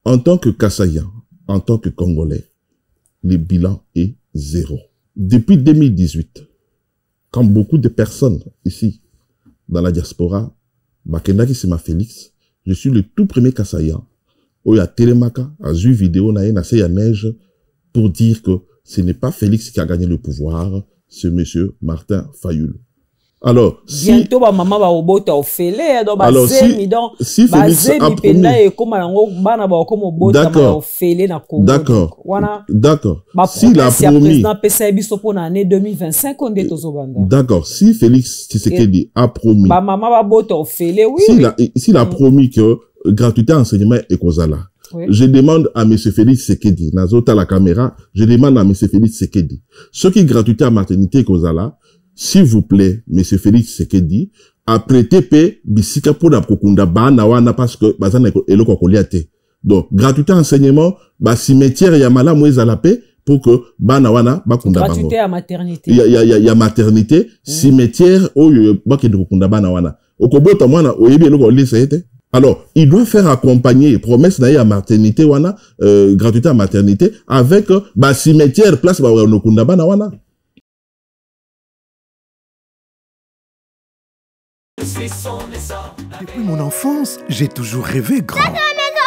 En tant que Kassaïen, en tant que Congolais, le bilan est zéro. Depuis 2018, quand beaucoup de personnes ici, dans la diaspora, Bakendaki Sema Félix, je suis le tout premier Kassaïen, où il y a Télémaka, a vu vidéo, na neige, pour dire que ce n'est pas Félix qui a gagné le pouvoir, c'est monsieur Martin Fayulu. Alors, si Félix a promis, d'accord, s'il a promis, d'accord, si Félix Tshisekedi a promis, s'il a promis que gratuité enseignement est Kozala, je demande à M. Félix Tshisekedi, Nazota la caméra, je demande à M. Félix Tshisekedi, ce qui est gratuité à maternité Kozala, s'il vous plaît, M. Félix Tshisekedi, apprêtez pe bisika pour la kokunda bana wana parce que bazana eloko koliate. Donc gratuité enseignement, cimetière yamala mwezala pe pour que bana wana bakunda bango. Gratuité à maternité. Il y a maternité, cimetière oyo bakende kokunda bana wana. Okobota mwana oyebi eloko lisa ete. Alors, il doit faire accompagner promesse na ya maternité wana, gratuité à maternité avec cimetière place ba nokunda bana wana. Depuis mon enfance, j'ai toujours rêvé grand.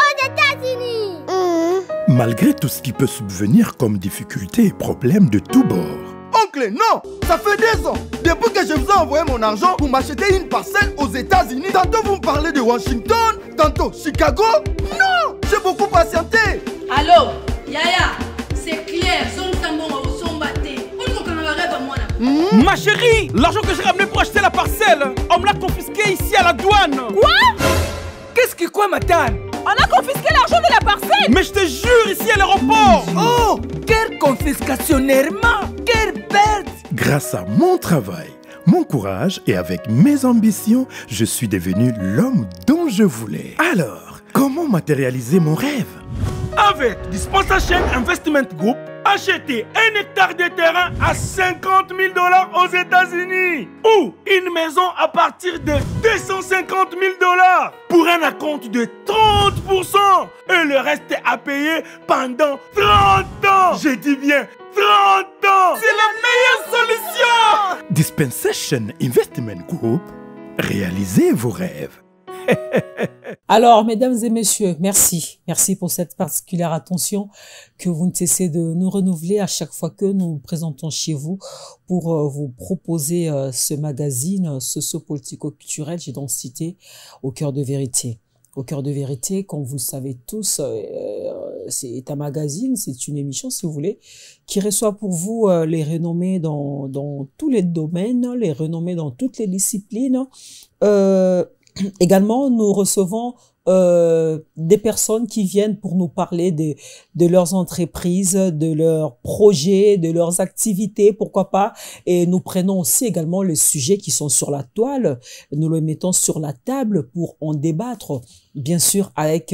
aux États-Unis. Malgré tout ce qui peut subvenir comme difficultés et problèmes de tous bords. Oncle, non! Ça fait 2 ans! Depuis que je vous ai envoyé mon argent pour m'acheter une parcelle aux États-Unis, tantôt vous me parlez de Washington, tantôt Chicago. Non! J'ai beaucoup patienté! Allô? Yaya, c'est clair, son batté. Ma chérie, l'argent que j'ai ramené pour acheter la parcelle, on me l'a confisqué ici à la douane. Quoi? Qu'est-ce qui quoi, madame? On a confisqué l'argent de la parcelle. Mais je te jure, ici à l'aéroport. Oh, quelle confiscationnairement, quelle perte. Grâce à mon travail, mon courage et avec mes ambitions, je suis devenu l'homme dont je voulais. Alors, comment matérialiser mon rêve? Avec Dispensation Investment Group, achetez 1 hectare de terrain à 50 000 $ aux États-Unis ou une maison à partir de 250 000 $ pour un acompte de 30% et le reste à payer pendant 30 ans. Je dis bien 30 ans. C'est la meilleure solution. Dispensation Investment Group, réalisez vos rêves. Alors, mesdames et messieurs, merci. Merci pour cette particulière attention que vous ne cessez de nous renouveler à chaque fois que nous nous présentons chez vous pour vous proposer ce magazine socio-politico-culturel, j'ai donc cité, au cœur de vérité. Au cœur de vérité, comme vous le savez tous, c'est un magazine, c'est une émission, si vous voulez, qui reçoit pour vous les renommés dans tous les domaines, les renommés dans toutes les disciplines. Également, nous recevons des personnes qui viennent pour nous parler de leurs entreprises, de leurs projets, de leurs activités, pourquoi pas. Et nous prenons aussi également les sujets qui sont sur la toile, nous les mettons sur la table pour en débattre, bien sûr, avec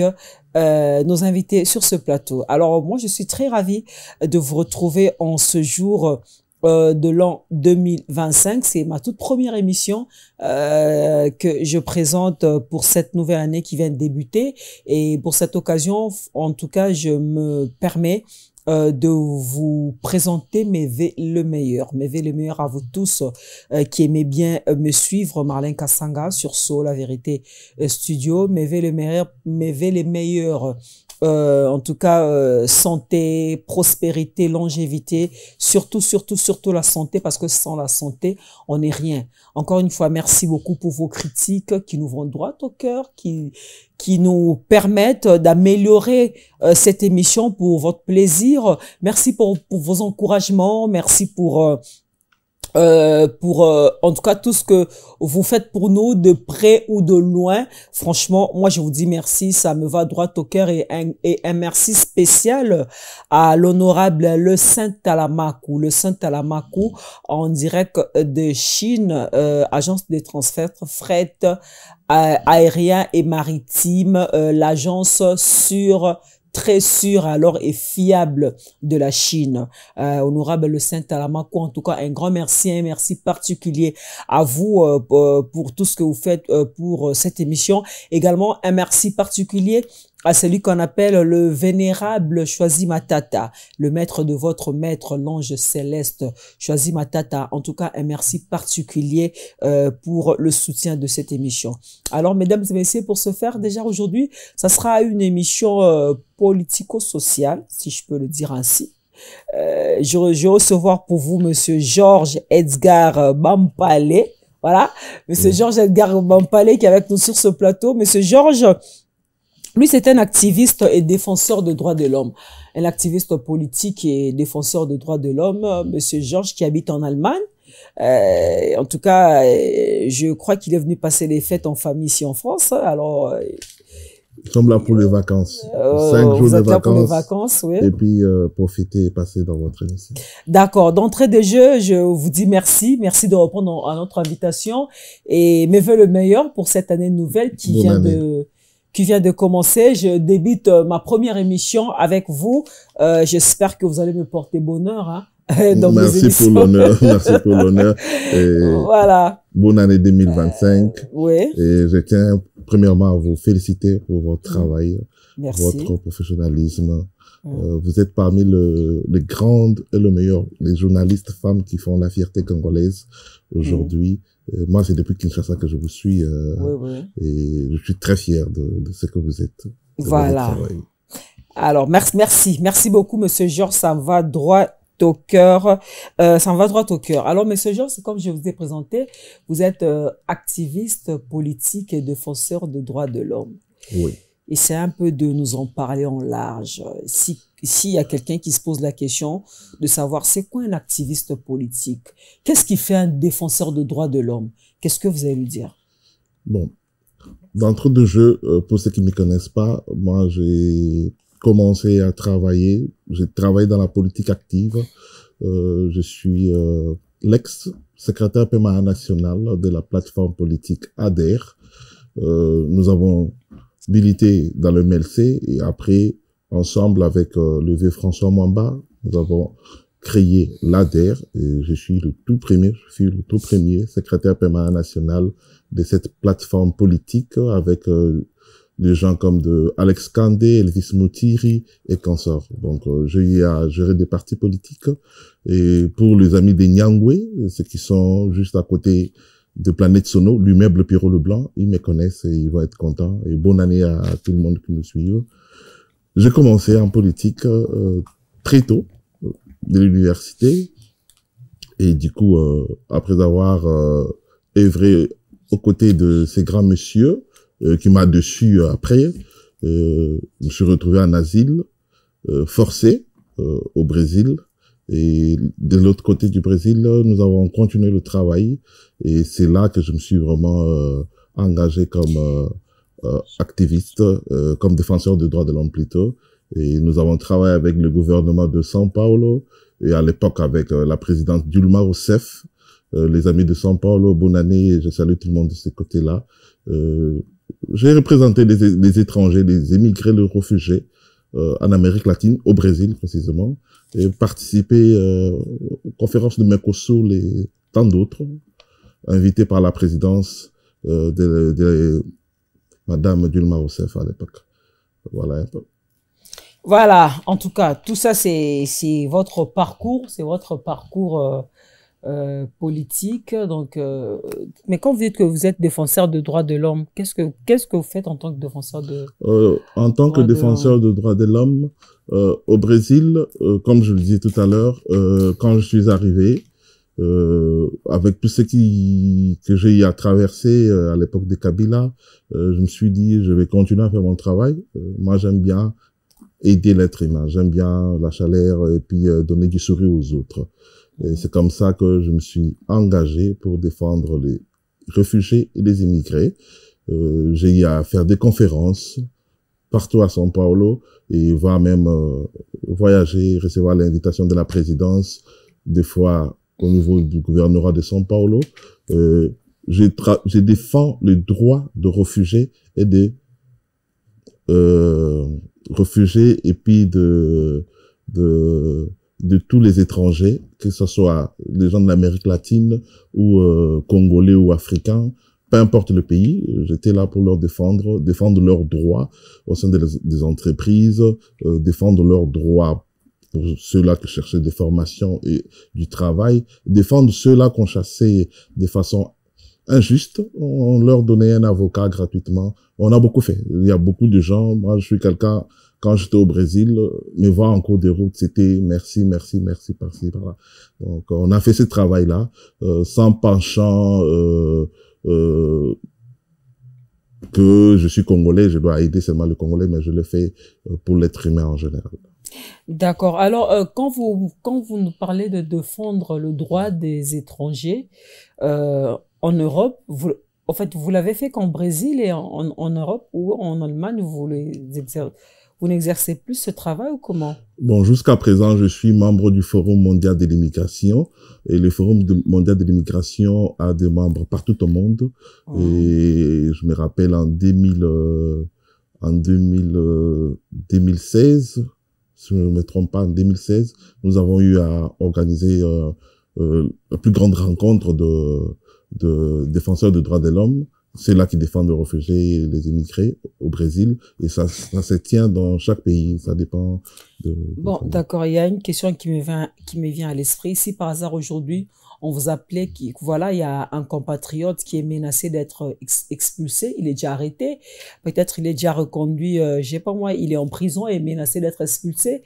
nos invités sur ce plateau. Alors, moi, je suis très ravie de vous retrouver en ce jour de l'an 2025. C'est ma toute première émission que je présente pour cette nouvelle année qui vient de débuter. Et pour cette occasion, en tout cas, je me permets de vous présenter mes vœux le meilleur. Mes vœux le meilleur à vous tous qui aimez bien me suivre, Marlène Kassanga sur So La Vérité Studio. Mes vœux le meilleur, mes vœux les meilleurs. En tout cas, santé, prospérité, longévité, surtout la santé, parce que sans la santé, on n'est rien. Encore une fois, merci beaucoup pour vos critiques qui nous vont droit au cœur, qui nous permettent d'améliorer cette émission pour votre plaisir. Merci pour vos encouragements, merci pour en tout cas tout ce que vous faites pour nous de près ou de loin. Franchement, moi je vous dis merci, ça me va droit au cœur, et un merci spécial à l'honorable le Saint Talamakou en direct de Chine, agence de transfert fret aérien et maritime, l'agence sur très sûr alors et fiable de la Chine. Honorable Le Saint Talamako, en tout cas, un grand merci, un merci particulier à vous pour tout ce que vous faites pour cette émission. Également, un merci particulier à celui qu'on appelle le vénérable Choisi Matata, le maître de votre maître, l'ange céleste Choisi Matata. En tout cas, un merci particulier pour le soutien de cette émission. Alors, mesdames et messieurs, pour ce faire, déjà aujourd'hui, ça sera une émission politico-sociale, si je peux le dire ainsi. Je vais recevoir pour vous Monsieur Georges Edgar Bampale. Voilà, Monsieur Georges Edgar Bampale qui est avec nous sur ce plateau. Monsieur Georges, lui, c'est un activiste et défenseur de droits de l'homme. Un activiste politique et défenseur de droits de l'homme, Monsieur Georges, qui habite en Allemagne. En tout cas, je crois qu'il est venu passer les fêtes en famille ici en France. Alors, nous sommes là pour les vacances. 5 jours vous êtes de là vacances. pour les vacances, oui. Et puis, profiter et passer dans votre émission. D'accord. D'entrée de jeu, je vous dis merci. Merci de répondre à notre invitation. Et mes vœux le meilleur pour cette année nouvelle qui vient de commencer. Je débute ma première émission avec vous. J'espère que vous allez me porter bonheur, hein, dans mes émissions. Merci pour l'honneur. Merci pour l'honneur. Voilà. Bonne année 2025. Oui. Et je tiens premièrement à vous féliciter pour votre travail, Merci. votre professionnalisme. Vous êtes parmi les grandes et le meilleur, les journalistes femmes qui font la fierté congolaise aujourd'hui. Moi, c'est depuis Kinshasa que je vous suis et je suis très fier de ce que vous êtes. Voilà. Alors, merci beaucoup, Monsieur Georges. Ça me va droit au cœur. Alors, Monsieur Georges, comme je vous ai présenté, vous êtes activiste politique et défenseur des droits de l'homme. Oui. Et c'est un peu de nous en parler en large. S'il y a quelqu'un qui se pose la question de savoir c'est quoi un activiste politique, qu'est-ce qui fait un défenseur de droits de l'homme, qu'est-ce que vous allez lui dire? Bon, d'entre deux jeux, pour ceux qui ne me connaissent pas, moi j'ai commencé à travailler, j'ai travaillé dans la politique active, je suis l'ex-secrétaire permanent national de la plateforme politique ADER. Nous avons milité dans le MLC et après, ensemble avec le vieux François Mwamba, nous avons créé l'ADER et je suis le tout premier secrétaire permanent national de cette plateforme politique avec des gens comme Alex Kandé, Elvis Moutiri et consorts. Donc, j'ai eu à gérer des partis politiques et pour les amis des Nyangwe, ceux qui sont juste à côté de Planète Sono, l'immeuble Pierrot Leblanc, ils me connaissent et ils vont être contents. Et bonne année à tout le monde qui nous suit. J'ai commencé en politique très tôt, de l'université. Et du coup, après avoir œuvré aux côtés de ces grands messieurs, qui m'a dessus après, je me suis retrouvé en asile, forcé, au Brésil. Et de l'autre côté du Brésil, nous avons continué le travail. Et c'est là que je me suis vraiment engagé comme activiste, comme défenseur des droits de l'homme plutôt. Et nous avons travaillé avec le gouvernement de São Paulo et à l'époque avec la présidente Dilma Rousseff, les amis de São Paulo, bonne année, je salue tout le monde de ce côté-là. J'ai représenté les étrangers, les émigrés, les réfugiés en Amérique latine, au Brésil précisément, et participé aux conférences de Mercosur et tant d'autres, invité par la présidence de Madame Dilma Rousseff à l'époque. Voilà un peu. Voilà, en tout cas, tout ça, c'est votre parcours, politique. Donc, mais quand vous dites que vous êtes défenseur de droits de l'homme, qu'est-ce que vous faites en tant que défenseur de en tant que défenseur de droits de l'homme au Brésil, comme je le disais tout à l'heure, quand je suis arrivé, avec tout ce que j'ai eu à traverser à l'époque de Kabila, je me suis dit je vais continuer à faire mon travail. Moi, j'aime bien aider l'être humain, j'aime bien la chaleur et puis donner du sourire aux autres. Et c'est comme ça que je me suis engagé pour défendre les réfugiés et les immigrés. J'ai eu à faire des conférences partout à São Paulo et voire même voyager, recevoir l'invitation de la présidence, des fois au niveau du gouvernorat de São Paulo. Je défends les droits de réfugiés et des réfugiés et puis de tous les étrangers, que ce soit les gens de l'Amérique latine ou congolais ou africains, peu importe le pays, j'étais là pour leur défendre leurs droits au sein des entreprises, défendre leurs droits pour ceux-là qui cherchaient des formations et du travail, défendre ceux-là qu'on chassait de façon injuste, on leur donnait un avocat gratuitement. On a beaucoup fait. Il y a beaucoup de gens, moi je suis quelqu'un, quand j'étais au Brésil, me voir en cours de route, c'était merci, merci, merci, par-ci, par-là. Donc on a fait ce travail-là, sans penchant que je suis congolais, je dois aider seulement le Congolais, mais je le fais pour l'être humain en général. D'accord. Alors, quand vous nous parlez de défendre le droit des étrangers en Europe, en fait, vous l'avez fait qu'en Brésil et en Europe ou en Allemagne, vous n'exercez plus ce travail ou comment? Bon, jusqu'à présent, je suis membre du Forum mondial de l'immigration. Et le Forum mondial de l'immigration a des membres partout au monde. Oh. Et je me rappelle en 2016, si je ne me trompe pas, en 2016, nous avons eu à organiser la plus grande rencontre de défenseurs des droits de l'homme. C'est là qui défendent les réfugiés et les immigrés au Brésil. Et ça se tient dans chaque pays. Ça dépend Bon, d'accord. Il y a une question qui me vient à l'esprit. Si par hasard aujourd'hui, on vous appelait, voilà, il y a un compatriote qui est menacé d'être expulsé, il est déjà arrêté. Peut-être il est déjà reconduit, je sais pas moi, il est en prison et menacé d'être expulsé.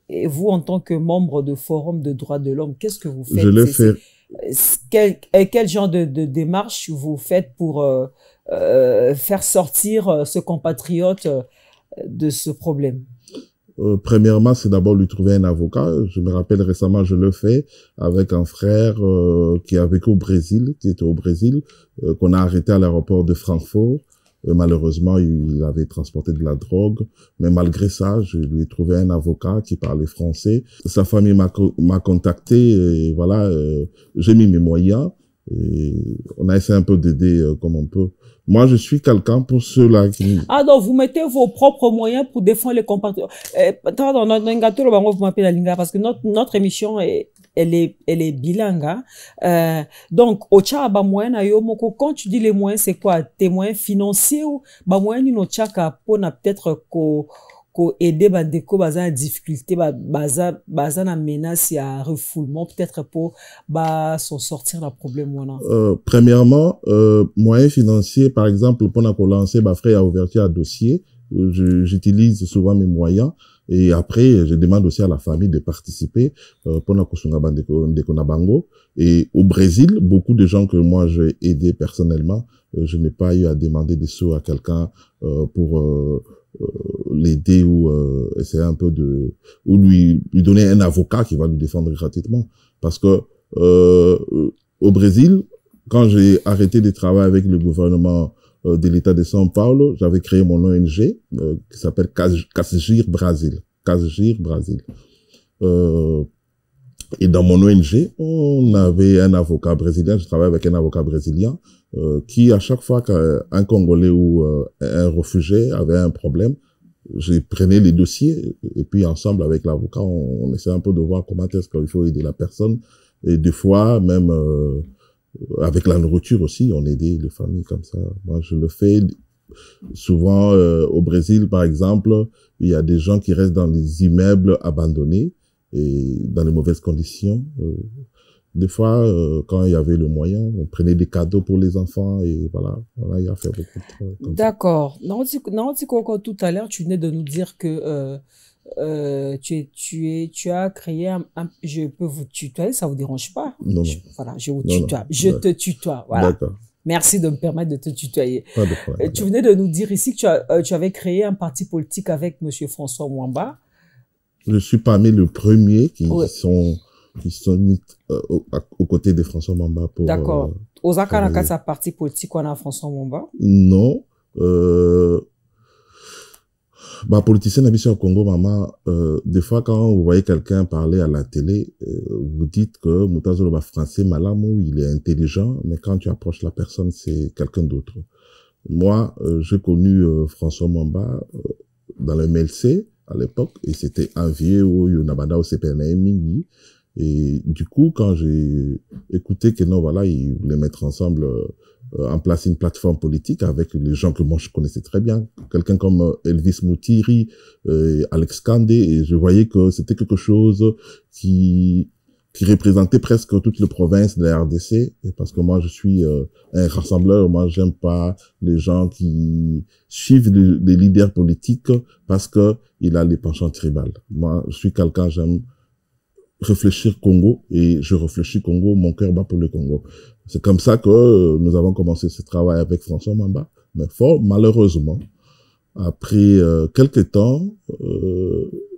Et vous, en tant que membre de Forum de droits de l'homme, qu'est-ce que vous faites? Je le fais. Quel genre de démarche vous faites pour faire sortir ce compatriote de ce problème? Premièrement, c'est d'abord lui trouver un avocat. Je me rappelle récemment, je le fais avec un frère qui a vécu au Brésil, qui était au Brésil, qu'on a arrêté à l'aéroport de Francfort. Malheureusement, il avait transporté de la drogue, mais malgré ça, je lui ai trouvé un avocat qui parlait français. Sa famille m'a contacté et voilà, j'ai mis mes moyens et on a essayé un peu d'aider comme on peut. Moi, je suis quelqu'un pour ceux-là qui... Ah, donc vous mettez vos propres moyens pour défendre les compatriotes. Vous m'appelez la Linga parce que notre émission elle est bilingue. Donc, au Tchad, quand tu dis les moyens, c'est quoi? Tes moyens financiers ou moyens nous Tchaka pour peut-être aider bandeko baza en difficulté baza na menace ya refoulement peut-être pour s'en sortir d'un problème premièrement moyens financiers par exemple pour lancer frais à ouverture à dossier j'utilise souvent mes moyens et après je demande aussi à la famille de participer pour kusunga bandeko ndeko na bango. Et au Brésil, beaucoup de gens que moi j'ai aidé personnellement, je n'ai pas eu à demander des sous à quelqu'un pour l'aider ou essayer un peu ou lui donner un avocat qui va lui défendre gratuitement. Parce que au Brésil, quand j'ai arrêté de travailler avec le gouvernement de l'État de São Paulo, j'avais créé mon ONG qui s'appelle Casgir Brasil. Casgir Brasil. Et dans mon ONG, on avait un avocat brésilien, je travaillais avec un avocat brésilien qui, à chaque fois qu'un Congolais ou un réfugié avait un problème, je prenais les dossiers et puis ensemble avec l'avocat, on essayait un peu de voir comment est-ce qu'il faut aider la personne. Et des fois, même avec la nourriture aussi, on aidait les familles comme ça. Moi, je le fais souvent au Brésil, par exemple, il y a des gens qui restent dans les immeubles abandonnés et dans les mauvaises conditions. Des fois, quand il y avait le moyen, on prenait des cadeaux pour les enfants et voilà, il a fait beaucoup de travail. D'accord. Tout à l'heure, tu venais de nous dire que tu as créé je peux vous tutoyer, ça vous dérange pas? Non. Voilà, je vous tutoie. Je te tutoie, voilà. D'accord. Merci de me permettre de te tutoyer. Pas de problème. Tu venais de nous dire ici que tu avais créé un parti politique avec monsieur François Mwamba. Je suis parmi les premiers qui sont mis aux côtés de François Mwamba pour... D'accord. Osaka n'a sa parti politique, on a François Mwamba? Non. Politicien d'habitude au Congo, maman, des fois quand vous voyez quelqu'un parler à la télé, vous dites que Moutazo le français Malamou, il est intelligent, mais quand tu approches la personne, c'est quelqu'un d'autre. Moi, j'ai connu François Mwamba dans le MLC à l'époque, et c'était un vieux au Yonabada au CPNM. Et du coup, quand j'ai écouté que non, voilà, ils voulaient mettre ensemble, en place une plateforme politique avec les gens que moi je connaissais très bien, quelqu'un comme Elvis Moutiri, Alex Kandé, et je voyais que c'était quelque chose qui représentait presque toutes les provinces de la RDC, et parce que moi je suis un rassembleur, moi j'aime pas les gens qui suivent les leaders politiques parce que il a les penchants tribales. Moi je suis quelqu'un, j'aime réfléchir Congo, et je réfléchis Congo, mon cœur bat pour le Congo. C'est comme ça que nous avons commencé ce travail avec François Mamba, mais fort malheureusement, après quelques temps,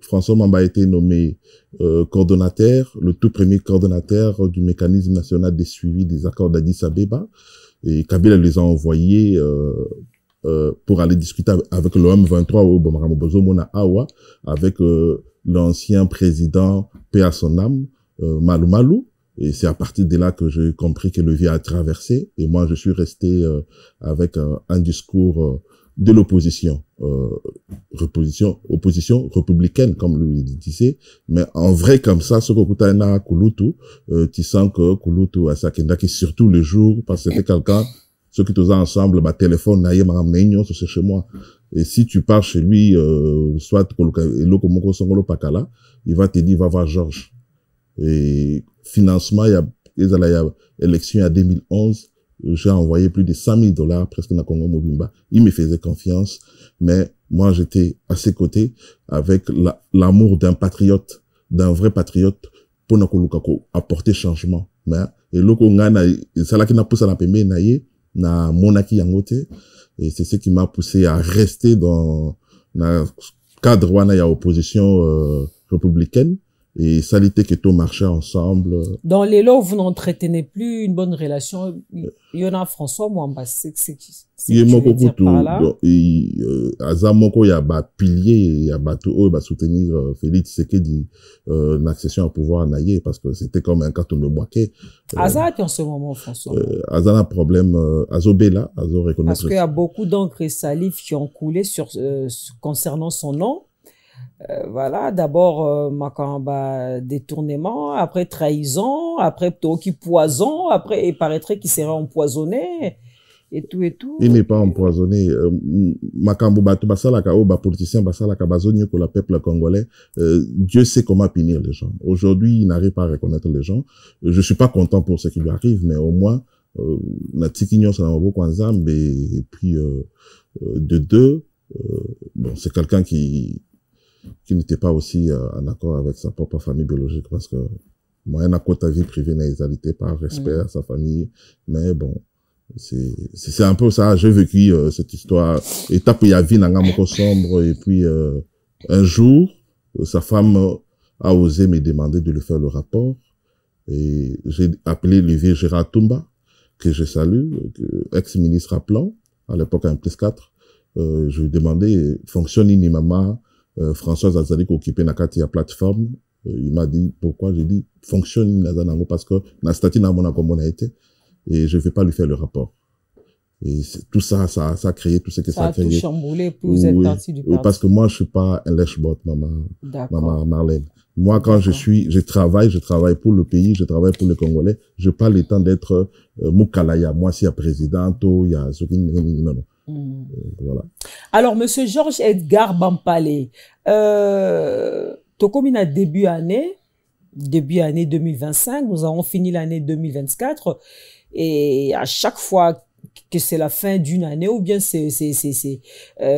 François Mamba a été nommé coordonnateur, le tout premier coordonnateur du mécanisme national des suivis des accords d'Addis Abeba, et Kabila les a envoyés pour aller discuter avec le M23 au Bomaramobozo Mona Awa, avec l'ancien président paix à son âme, Malou Malou. Et c'est à partir de là que j'ai compris que le vie a traversé. Et moi, je suis resté avec un discours de l'opposition, opposition républicaine, comme lui disait. Mais en vrai, comme ça, ce que Koutaina Kouloutou, tu sens que Kouloutou a Sakenda, qui surtout le jour, parce que c'était quelqu'un, ceux qui étaient ensemble, bah, téléphone, naïe, maramneignon, c'est chez moi. Et si tu pars chez lui, soit Lokomoko Songolo Pakala, il va te dire, va voir Georges. Et financement, il y a élection en 2011, j'ai envoyé plus de $100 000 presque dans Congo Mobimba. Il me faisait confiance, mais moi j'étais à ses côtés avec l'amour d'un patriote, d'un vrai patriote, pour apporter changement. Mais, et loko ngana, c'est là qui n'a poussé à la pembe naïe, na monaki yangote, et c'est ce qui m'a poussé à rester dans le cadre où il y a opposition républicaine. Et ça l'était que tout marchait ensemble. Dans les lots, vous n'entretenez plus une bonne relation. Il y en a François Mwamba, c'est il y a beaucoup de Azamoko, il y a des piliers, il y a des soutenir Félix Tshisekedi l'accession au pouvoir naïe, parce que c'était comme un carton de moquet. Azar en ce moment, François. Azar a un problème, Azobela, Azor reconnaît. Parce qu'il y a beaucoup d'encre et salive qui ont coulé concernant son nom. Voilà, d'abord Makamba détournement, après trahison, après Toki poison, après il paraîtrait qu'il serait empoisonné et tout et tout. Il n'est pas empoisonné. Makambo batu basalaka o ba politicien basalaka bazonye pour le peuple congolais. Dieu sait comment punir les gens. Aujourd'hui, il n'arrive pas à reconnaître les gens. Je suis pas content pour ce qui lui arrive, mais au moins na tikinyo ça na beaucoup ensemble, et puis de deux, bon, c'est quelqu'un qui n'était pas aussi en accord avec sa propre famille biologique, parce que moi, il y a ta vie privée, naïsalité, par respect à sa famille, mais bon, c'est un peu ça. J'ai vécu cette histoire, étape il y a vie dans un sombre, et puis un jour, sa femme a osé me demander de lui faire le rapport, et j'ai appelé le vieux Gérard Toumba, que je salue, ex-ministre à Plan, à l'époque un plus 4, je lui ai demandé, fonctionne une maman, François Azali qui occupait la plateforme, il m'a dit pourquoi, j'ai dit fonctionne parce que la statut n'a pas comme on a été, et je vais pas lui faire le rapport. Et tout ça, ça a créé tout ce que ça a créé. Ça a tout chamboulé, puis vous êtes parti du parti. Oui, parce que moi, je suis pas un lèche-botte, maman Marlène. Moi, quand je travaille pour le pays, je travaille pour les Congolais. Je pas le temps d'être Moukalaya. Moi, s'il y a président, il y a ce qui non. Voilà. Alors, monsieur Georges Edgar Bampale, Tokomina début année 2025, nous avons fini l'année 2024, et à chaque fois que c'est la fin d'une année, ou bien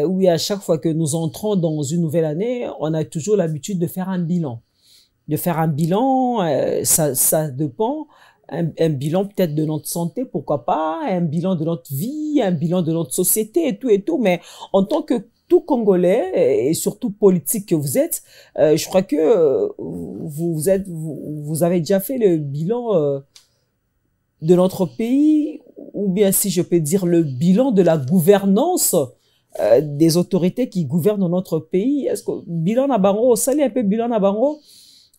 oui, à chaque fois que nous entrons dans une nouvelle année, on a toujours l'habitude de faire un bilan. Ça dépend. Un bilan peut-être de notre santé, pourquoi pas, un bilan de notre vie, un bilan de notre société et tout, mais en tant que tout Congolais et surtout politique que vous êtes, je crois que vous avez déjà fait le bilan de notre pays, ou bien si je peux dire le bilan de la gouvernance des autorités qui gouvernent notre pays. Est-ce que bilan Nabango, salut un peu bilan Nabango?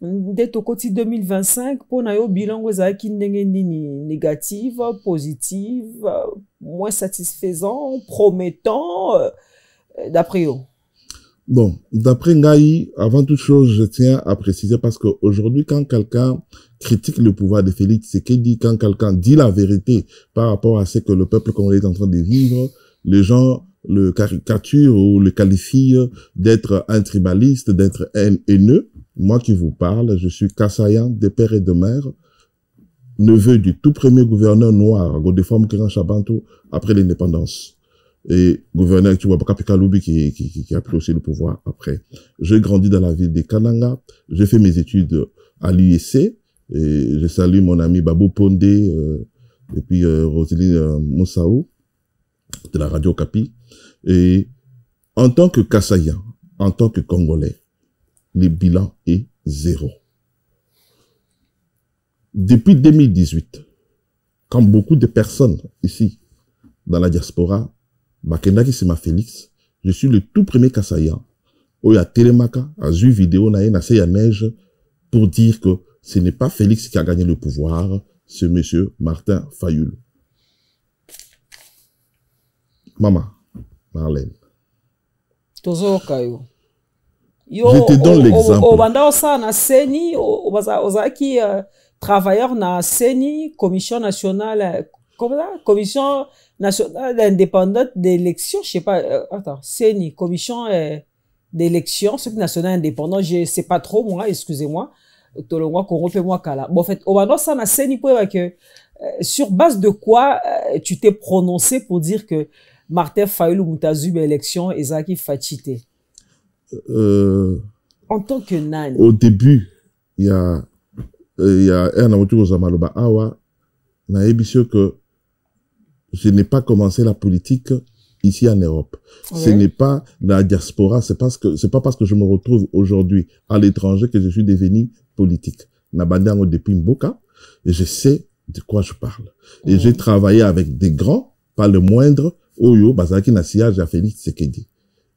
Dès au côté 2025, pour nayo bilan qui négative, positive, moins satisfaisant, promettant, d'après vous? Bon, d'après Ngaï, avant toute chose, je tiens à préciser parce qu'aujourd'hui, quand quelqu'un critique le pouvoir de Félix Tshisekedi, quand quelqu'un dit la vérité par rapport à ce que le peuple congolais est en train de vivre, les gens le caricaturent ou le qualifient d'être un tribaliste, d'être haineux. Moi qui vous parle, je suis Kassayan, de père et de mère, neveu du tout premier gouverneur noir, Godefroid Moukera Chabantou, après l'indépendance. Et gouverneur Chiwabaka Pekaloubi qui a pris aussi le pouvoir après. J'ai grandi dans la ville de Kananga, j'ai fait mes études à l'USC, et je salue mon ami Babou Pondé, et puis Roseline Moussaou, de la radio Capi. Et en tant que Kassayan, en tant que Congolais, le bilan est 0. Depuis 2018, quand beaucoup de personnes ici, dans la diaspora, Bakendaki Sema Félix, je suis le tout premier Kassayan, où il y a Télémaka, a vu vidéo, na neige, pour dire que ce n'est pas Félix qui a gagné le pouvoir, c'est monsieur Martin Fayoul. Maman, Marlène. Je te donne l'exemple. Travailleur na CENI, Commission nationale, Commission nationale indépendante d'élection, je sais pas, attends, CENI, Commission d'élection, nationale indépendante, je sais pas trop, moi, excusez-moi, bon, en fait, au ça na CENI, que, sur base de quoi tu t'es prononcé pour dire que Martin Fayoulou Moutazu, élection, Ezaki Fachité? En tant que nani. Au début, il y a un avocat Zamaloba Awa, n'a émission que je n'ai pas commencé la politique ici en Europe. Oui. Ce n'est pas la diaspora, c'est pas parce que je me retrouve aujourd'hui à l'étranger que je suis devenu politique. Nabandango depuis Mboka, et je sais de quoi je parle. Et j'ai travaillé avec des grands, pas le moindre, Oyo, Bazaki Nassiage à Félix Tshisekedi.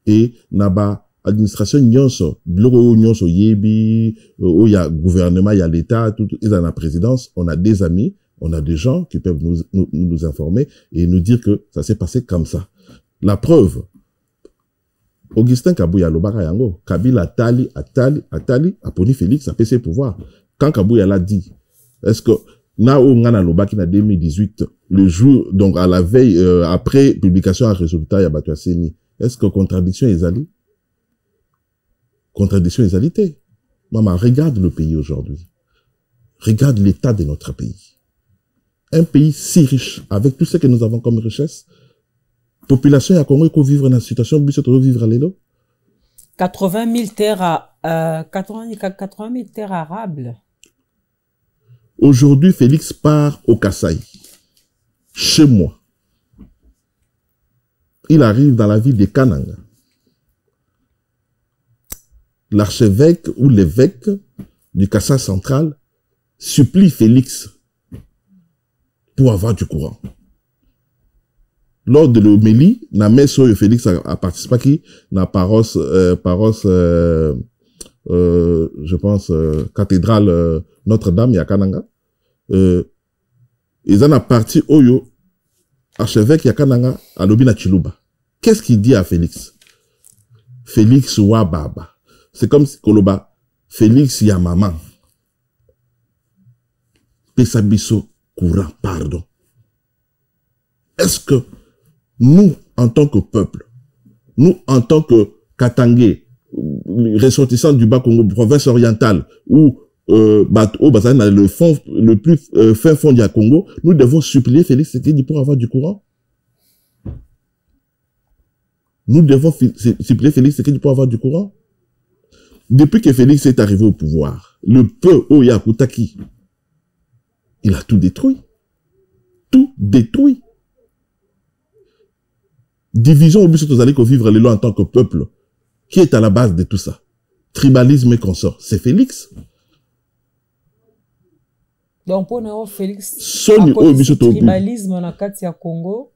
Et Naba, administration nyonso, bureau nyonso yebi, où il y a gouvernement, il y a l'État, tout, et dans la présidence, on a des amis, on a des gens qui peuvent nous informer et nous dire que ça s'est passé comme ça. La preuve, Augustin Kabouya Lobaka Yango, Kabila Atali, Aponi Félix a fait ses pouvoirs. Quand Kabouya l'a dit, est-ce que, na ou ngana Lobaki na 2018, le jour, donc à la veille, après publication à résultat, il y a battu à Seni, est-ce que contradiction est allée? Contradiction et égalité. Maman, regarde le pays aujourd'hui. Regarde l'état de notre pays. Un pays si riche, avec tout ce que nous avons comme richesse. Population, il y a comment vivre dans la situation, but de vivre à l'élo? 80 000 terres, 80 000 terres arables. Aujourd'hui, Félix part au Kasaï. Chez moi. Il arrive dans la ville de Kananga. L'archevêque ou l'évêque du Kasaï central supplie Félix pour avoir du courant. Lors de l'homélie, na meso Félix a participé qui na paros je pense cathédrale Notre-Dame ya Kananga. Ils en a parti oyo archevêque ya Kananga à Lobina Chiluba. Qu'est-ce qu'il dit à Félix? Félix wa baba. C'est comme si Koloba, Félix ya maman. Pesabiso courant, pardon. Est-ce que nous, en tant que peuple, nous, en tant que Katangé, ressortissants du Bas-Congo, province orientale, ou le fond, le plus fin fond du Congo, nous devons supplier Félix Tshisekedi pour avoir du courant? Nous devons supplier Félix Tshisekedi pour avoir du courant? Depuis que Félix est arrivé au pouvoir, le peu Oyakutaki, il a tout détruit. Tout détruit. Division au but de vivre les lois en tant que peuple. Qui est à la base de tout ça? Tribalisme et consort. C'est Félix. Donc, pour Félix, tribalisme na kati ya Congo,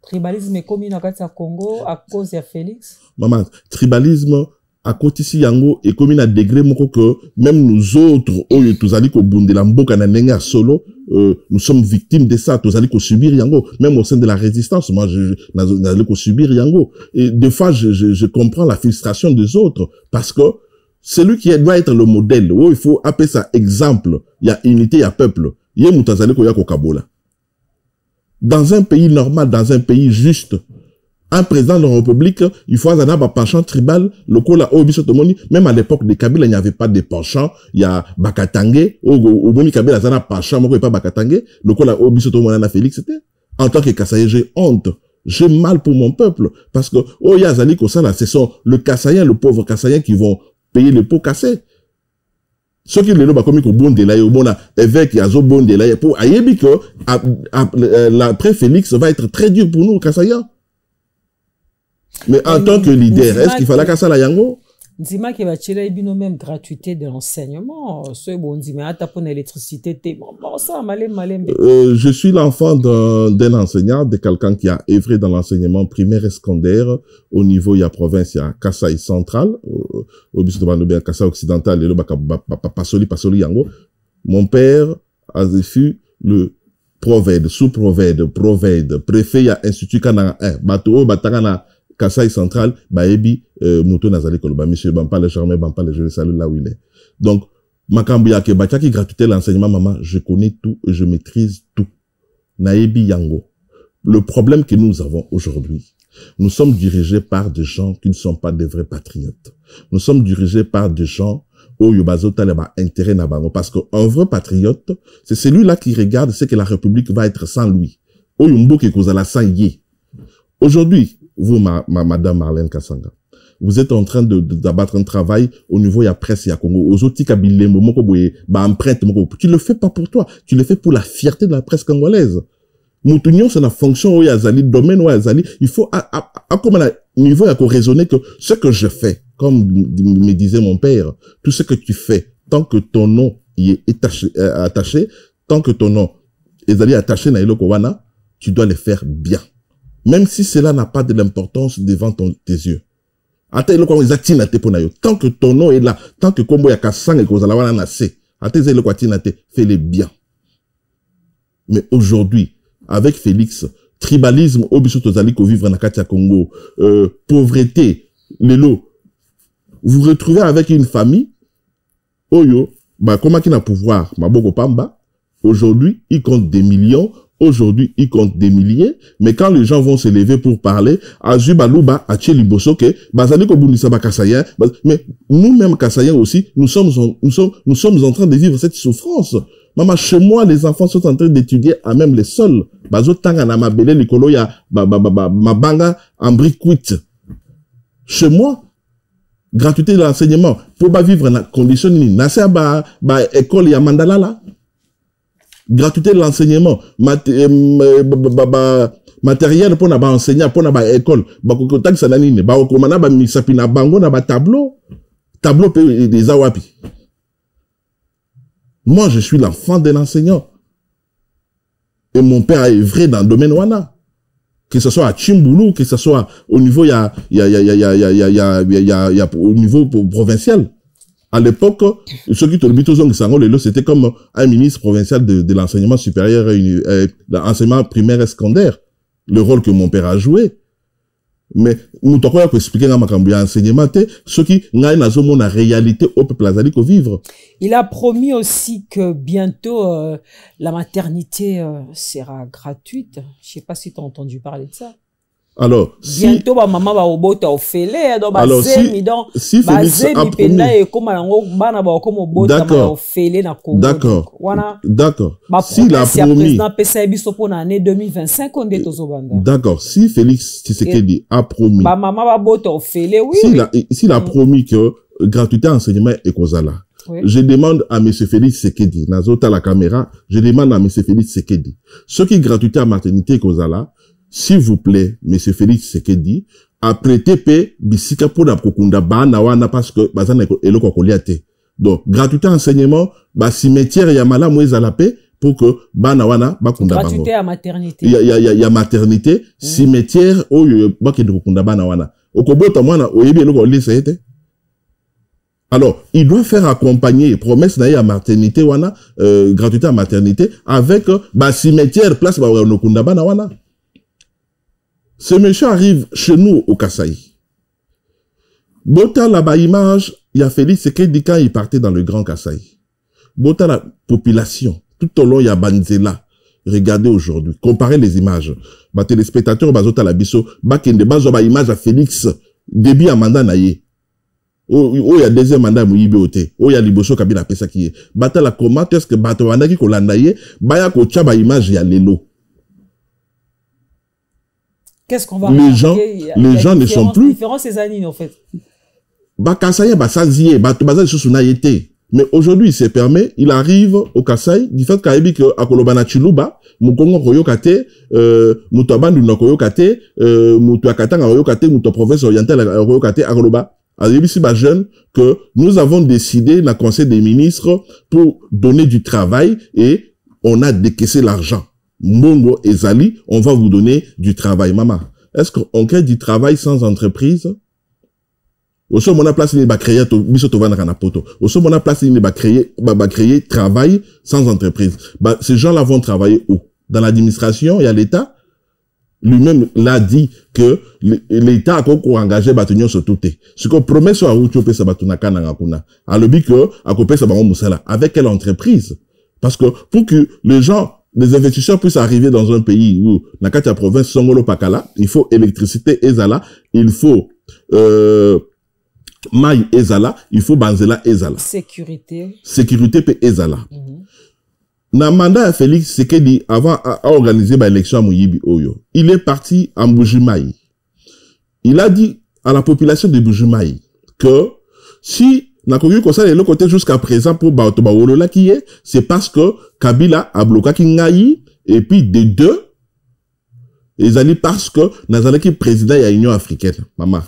tribalisme est commis na kati ya Congo à cause de Félix. Maman, tribalisme à kotisi yango et comme à degré moko que même nous autres oyo tozali ko bundela mboka na nenga solo nous sommes victimes de ça, tozali ko subir yango même au sein de la résistance. Moi nazali ko subir yango et des fois je comprends la frustration des autres parce que celui qui doit être le modèle, il faut appeler ça exemple, il y a unité, il y a peuple. Yé mutazali ko ya ko kabola. Dans un pays normal, dans un pays juste, un président de la République, il faut avoir un penchant tribal, le cola obisotomoni, même à l'époque de Kabila, il n'y avait pas de penchant, il y a Bakatangue, au Boni Kabila, il y a un penchant, mais pas Bakatangue, le cola obisotomoni na Félix, c'était, en tant que Kassaye, j'ai honte, j'ai mal pour mon peuple, parce que, oh, Yazali, là, ce sont le Kassayen, le pauvre Kassayen qui vont payer les pots cassés. Ceux qui le comme au bon délai, au bon évêque, il y a un bon délai, pour ayebi que, l'après Félix va être très dur pour nous, Kassaya. Mais en tant que leader, est-ce qu'il fallait qu'à ça la yango? Nzima qui va tirer bino même gratuité de l'enseignement. Ce bon Nzima ta pour l'électricité t'es bon ça malé. Je suis l'enfant d'un enseignant, de quelqu'un qui a œuvré dans l'enseignement primaire et secondaire au niveau il y a province il y a Kasaï central au biso de bien Kasaï occidental et le pasoli yango. Mon père a fut le prophète, sous-prophète, préfet il y a institut kana bateau batangana Kasaï central, Baebi, Mouto Nazali Koloba, monsieur Bampale, Charmé Bampale, je le salue là où il est. Donc, Makambuya Kebacha qui gratuité l'enseignement, maman, je connais tout et je maîtrise tout. Naebi Yango. Le problème que nous avons aujourd'hui, nous sommes dirigés par des gens qui ne sont pas des vrais patriotes. Nous sommes dirigés par des gens où Yobazo Taleba intérêt Nabango. Parce qu'un vrai patriote, c'est celui-là qui regarde ce que la République va être sans lui. Ou Yumbo qui cause la sans yé. Aujourd'hui, vous, madame Marlène Kassanga, vous êtes en train d'abattre un travail au niveau de la presse, il y a Congo, aux autres Kabilé, empreinte, tu le fais pas pour toi, tu le fais pour la fierté de la presse congolaise. Moutunion, c'est la fonction où il y a Zali, domaine où il y a Zali, il faut, à comme un niveau, il y a qu'on raisonner que ce que je fais, comme me disait mon père, tout ce que tu fais, tant que ton nom y est attaché, tant que ton nom est attaché na Ilokowana, tu dois le faire bien. Même si cela n'a pas de l'importance devant tes yeux. Tant que ton nom est là, tant que Kombo Yakasang et Kozalawana Nase, fais-le bien. Mais aujourd'hui, avec Félix, tribalisme, Obiso Tozali ko vivre na Katia Congo, pauvreté, lelo, vous vous retrouvez avec une famille, Oyo, comment qui n'a pouvoir, Maboko Pamba, aujourd'hui, il compte des millions. Aujourd'hui, ils comptent des milliers, mais quand les gens vont se lever pour parler, Azubalouba, Acheli Bosoke, Bazali Kobunisaba Kassayen, mais nous-mêmes Kassayen aussi, nous sommes en train de vivre cette souffrance. Maman, chez moi, les enfants sont en train d'étudier à même les sols. Bazo Tanga na Mabele, Nikolo, ya, Mabanga, Ambriquit. Chez moi, gratuité de l'enseignement, pour pas vivre dans condition ni, nasa école ya Mandala là. Gratuité de l'enseignement, matériel pour na ba enseignant, pour na ba école, ba kokotak sananine, ba okomana ba misapi na bango na ba tableau des awapi. Moi, je suis l'enfant de l'enseignant. Et mon père a œuvré dans le domaine wana. Que ce soit à Chimboulou, que ce soit au niveau au niveau provincial. À l'époque, ceux qui c'était comme un ministre provincial de l'enseignement supérieur et l'enseignement primaire et secondaire. Le rôle que mon père a joué. Mais, nous t'en expliquer dans ma enseignement, ceux qui n'ont la réalité au peuple azali ko vivre. Il a promis aussi que bientôt, la maternité sera gratuite. Je sais pas si tu as entendu parler de ça. Alors, bientôt, maman va au bout au fêlé, alors, si Félix a promis, d'accord, d'accord, s'il a promis, d'accord, si Félix Tshisekedi a promis, s'il a promis que gratuité enseignement est causala, je demande à M. Félix Tshisekedi, Nazota la caméra, je demande à M. Félix Tshisekedi, ce qui gratuité à maternité causala, s'il vous plaît, M. Félix Tshisekedi, apprêtez paix, bisika pour la kokunda bana wana parce que bazana eloko koliate. Donc, gratuité enseignement, cimetière yamala mweza la paix pour que bana wana bakunda bango. Gratuité à maternité. Il y a maternité, cimetière oyo bakende kokunda bana wana. Okobota mwana oyebi eloko lisa ete. Alors, il doit faire accompagner promesse à maternité wana, gratuité à maternité avec cimetière place Nokundaba na wana. Ce monsieur arrive chez nous au Kasaï. Bota la image, il y a Félix Sekedi quand il partait dans le Grand Kasaï. Bota la population, tout au long il y a Banzela. Regardez aujourd'hui, comparez les images. Ba téléspectateurs bazota la biso, ba kende bazo ba image à Félix début à mandat naye. Oh, il y a deuxième mandat Moyibe Ote. Oh, il y a Liboso Kabila pesa qui est. Bata la comment est-ce que bata wana ki kolandaye, baya ko tcha ba image ya lelo. Qu'est-ce qu'on va les gens ne sont plus. Différence ces années en fait. Ba Kasaï ba sazié, ba tubaza susuna yete. Mais aujourd'hui, il se permet, il arrive au Kasaï, du fait qu'il que akolobana chiluba, mukongo koyokate, mutobandu no koyokate, mutuakatanga koyokate, muto province orientale koyokate akoloba. Alibisi ba jeune que nous avons décidé la conseil des ministres pour donner du travail et on a décaissé l'argent. Mbongo et Zali, on va vous donner du travail. Maman, est-ce qu'on crée du travail sans entreprise? Au sommet, on a placé les créer au sommet, on a placé les créer travail sans entreprise. Ces gens-là vont travailler où? Dans l'administration, il y a l'État. Lui-même l'a dit que l'État a engagé Batunyo sur tout. Ce qu'on promet sur Aoucho ça Batunaka Nangakuna. A le but que, à côté, ça va Moussala. Avec quelle entreprise? Parce que, pour que les gens, les investisseurs puissent arriver dans un pays où, Nakata province, Songolo Pakala, il faut électricité Ezala, il faut, Maï Ezala, il faut Banzela Ezala. Sécurité pe Ezala. Na mandat à Félix Sekedi avant à organiser l'élection à Moyibi Oyo. Il est parti à Mbujimaï. Il a dit à la population de Mbujimaï que si Nakoyo Kosa est le côté jusqu'à présent pour Baotoba Wolola qui est, c'est parce que Kabila a bloqué Kingaï et puis de deux, ils allaient parce que Nazaleki président de l'Union africaine. Maman.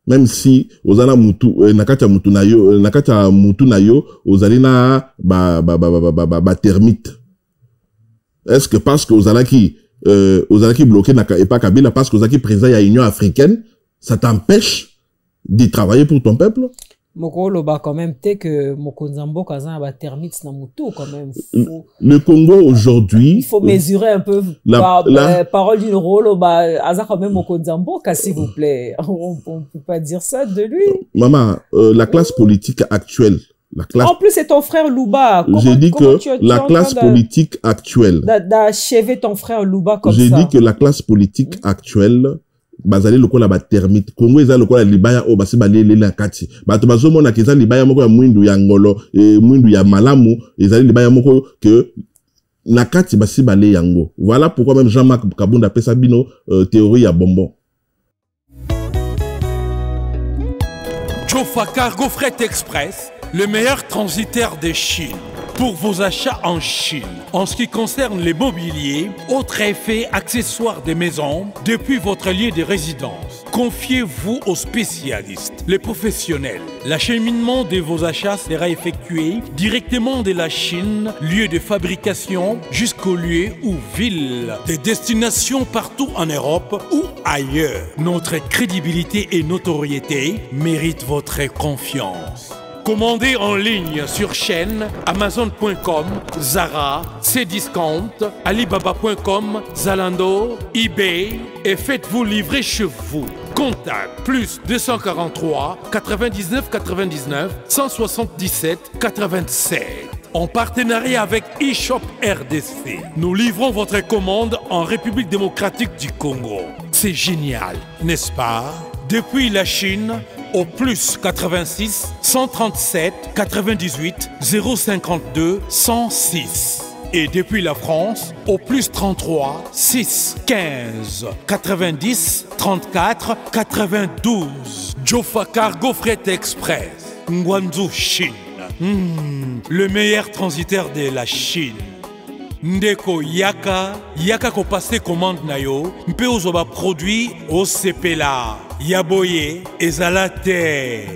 Même si ozala mutu nakata mutu nayo ozali na ba termite. Est-ce que parce que ozala qui bloqué na et pas Kabila parce que ozala qui président de l'Union africaine, ça t'empêche de travailler pour ton peuple? Moko loba quand même t'es que Moko Nzambo kazan ba termite na mutu quand même. Le Congo aujourd'hui. Il faut mesurer un peu la parole d'une rôle bah aza quand même Moko Nzambo s'il vous plaît. On peut pas dire ça de lui. Maman, la classe politique actuelle. En plus c'est ton frère Louba. J'ai dit que la classe politique actuelle. D'achever ton frère Louba comme ça. J'ai dit que la classe politique actuelle. Bazali lokola ba termite Congo eza lokola libaya o basi balele na kati bato bazomona keza libaya moko ya mwindu ya ngolo e mwindu ya malamu ezali libaya moko que na kati basi balé yango. Voilà pourquoi même Jean-Marc Kabunda pesa bino théorie ya bonbon. Jofa Cargo Fret Express, le meilleur transitaire de Chine. Pour vos achats en Chine, en ce qui concerne les mobiliers, autres effets, accessoires des maisons, depuis votre lieu de résidence, confiez-vous aux spécialistes, les professionnels. L'acheminement de vos achats sera effectué directement de la Chine, lieu de fabrication, jusqu'au lieu ou ville, des destinations partout en Europe ou ailleurs. Notre crédibilité et notoriété méritent votre confiance. Commandez en ligne sur chaîne Amazon.com, Zara, Cdiscount, Alibaba.com, Zalando, eBay et faites-vous livrer chez vous. Contact plus 243 99 99 177 87. En partenariat avec eShop RDC, nous livrons votre commande en République démocratique du Congo. C'est génial, n'est-ce pas? Depuis la Chine, au plus 86 137 98 052 106. Et depuis la France, au plus 33 6 15 90 34 92. Jofa Cargo Fret Express, Guangzhou, Chine. Le meilleur transitaire de la Chine. Ndeko yaka ko passe commande na yo, mpe ozoba produit au CPLA. Yaboye ezalate.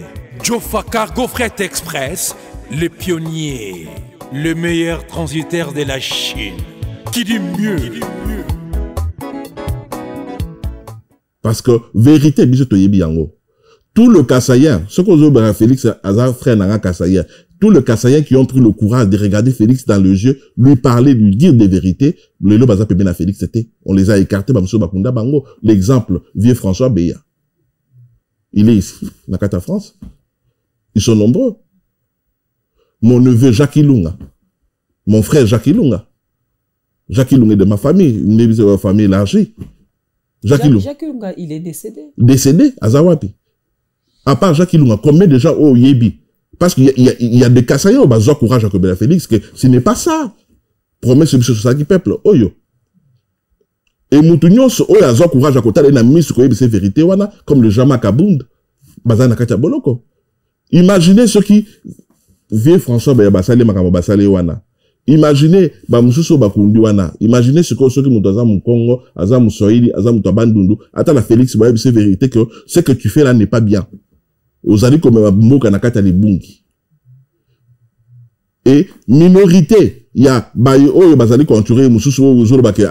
Jofa Cargo Fret Express, les pionniers, le meilleur transitaire de la Chine. Qui dit mieux? Parce que vérité biso toyebi yango. tout le Kassaïen, ce qu'on dit Félix Azar frère Nanga Kassaïen, tous les Kassaïens qui ont pris le courage de regarder Félix dans les yeux, lui parler, lui dire des vérités, le Lobaza Pébena Félix, c'était, on les a écartés, Bamso Bakunda Bango. L'exemple, vieux François Béya. Il est ici, Nakata France. Ils sont nombreux. Mon neveu Jacques Ilunga, mon frère Jacques Ilunga. Jacques Ilunga est de ma famille, une famille élargie. Jacques Ilunga, il est décédé. Décédé à Zawapi. À part Jacques Ilunga, combien de gens au Yébi? Parce qu'il y a des Kassaïens au Bazo courage à Kobela Félix, que ce n'est pas ça. Promesse sur ça qui peuple, oyo. Et Moutounion, oyo a zo courage à côté de la mise sur ces vérités, wana, comme le Jama Kabound, Bazana Katia Boloko. Imaginez ce qui, vieux François Basale Makamo Basale wana. Imaginez, Bamususo Bakundi wana. Imaginez ce que Moutaza Moukongo, Aza Moussoïli, Aza Moutabandundu, attends la Félix, ces vérités que ce que tu fais là n'est pas bien. Ozali comme Mboka Nakata Libungi. Et minorité, il y a Bayo Bazali Konture, Moussuso Ouzoro Bake,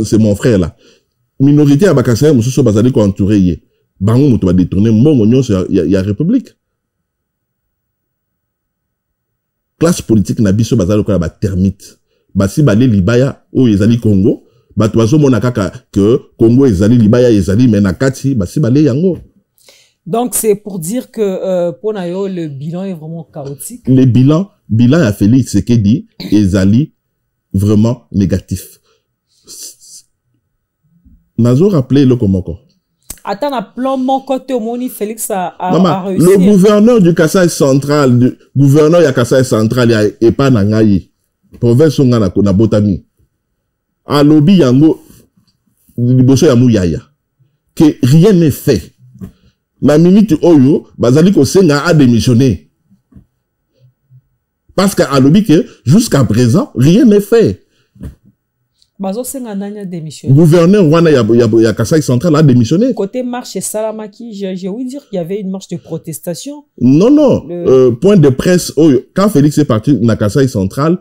c'est mon frère là. Minorité à Bakassia, Moussuso Bazali Konture, Bango Moutou va détourner, Mongonyon, il y a République. Classe politique Nabiso Bazali Kola ba termite. Basi Balé Libaya, ou Ezali Congo, Batuazo Monakaka, que Congo Ezali Libaya, Ezali Menakati, Basi Balé Yango. Donc, c'est pour dire que pour Nayo, le bilan est vraiment chaotique. Le bilan à Félix Tshisekedi est vraiment négatif. Nazo rappelé le comment encore. Attends, à plan mon côté au Moni, Félix a réussi. Le gouverneur du Kasaï central, gouverneur du Kasaï central, et pas Nangayi, province Ngana na Botami. A lobby yango, liboso ya Mouyaya, que rien n'est fait. La minute oyo, Bazali Kosenga a démissionné. Parce qu'à lobby que, jusqu'à présent, rien n'est fait. Bazo Senga n'a démissionné. Gouverneur Wana ya Kasaï central a démissionné. Côté marche Salamaki, j'ai ouï dire qu'il y avait une marche de protestation. Non. Point de presse, oyo, quand Félix est parti na Kasaï central,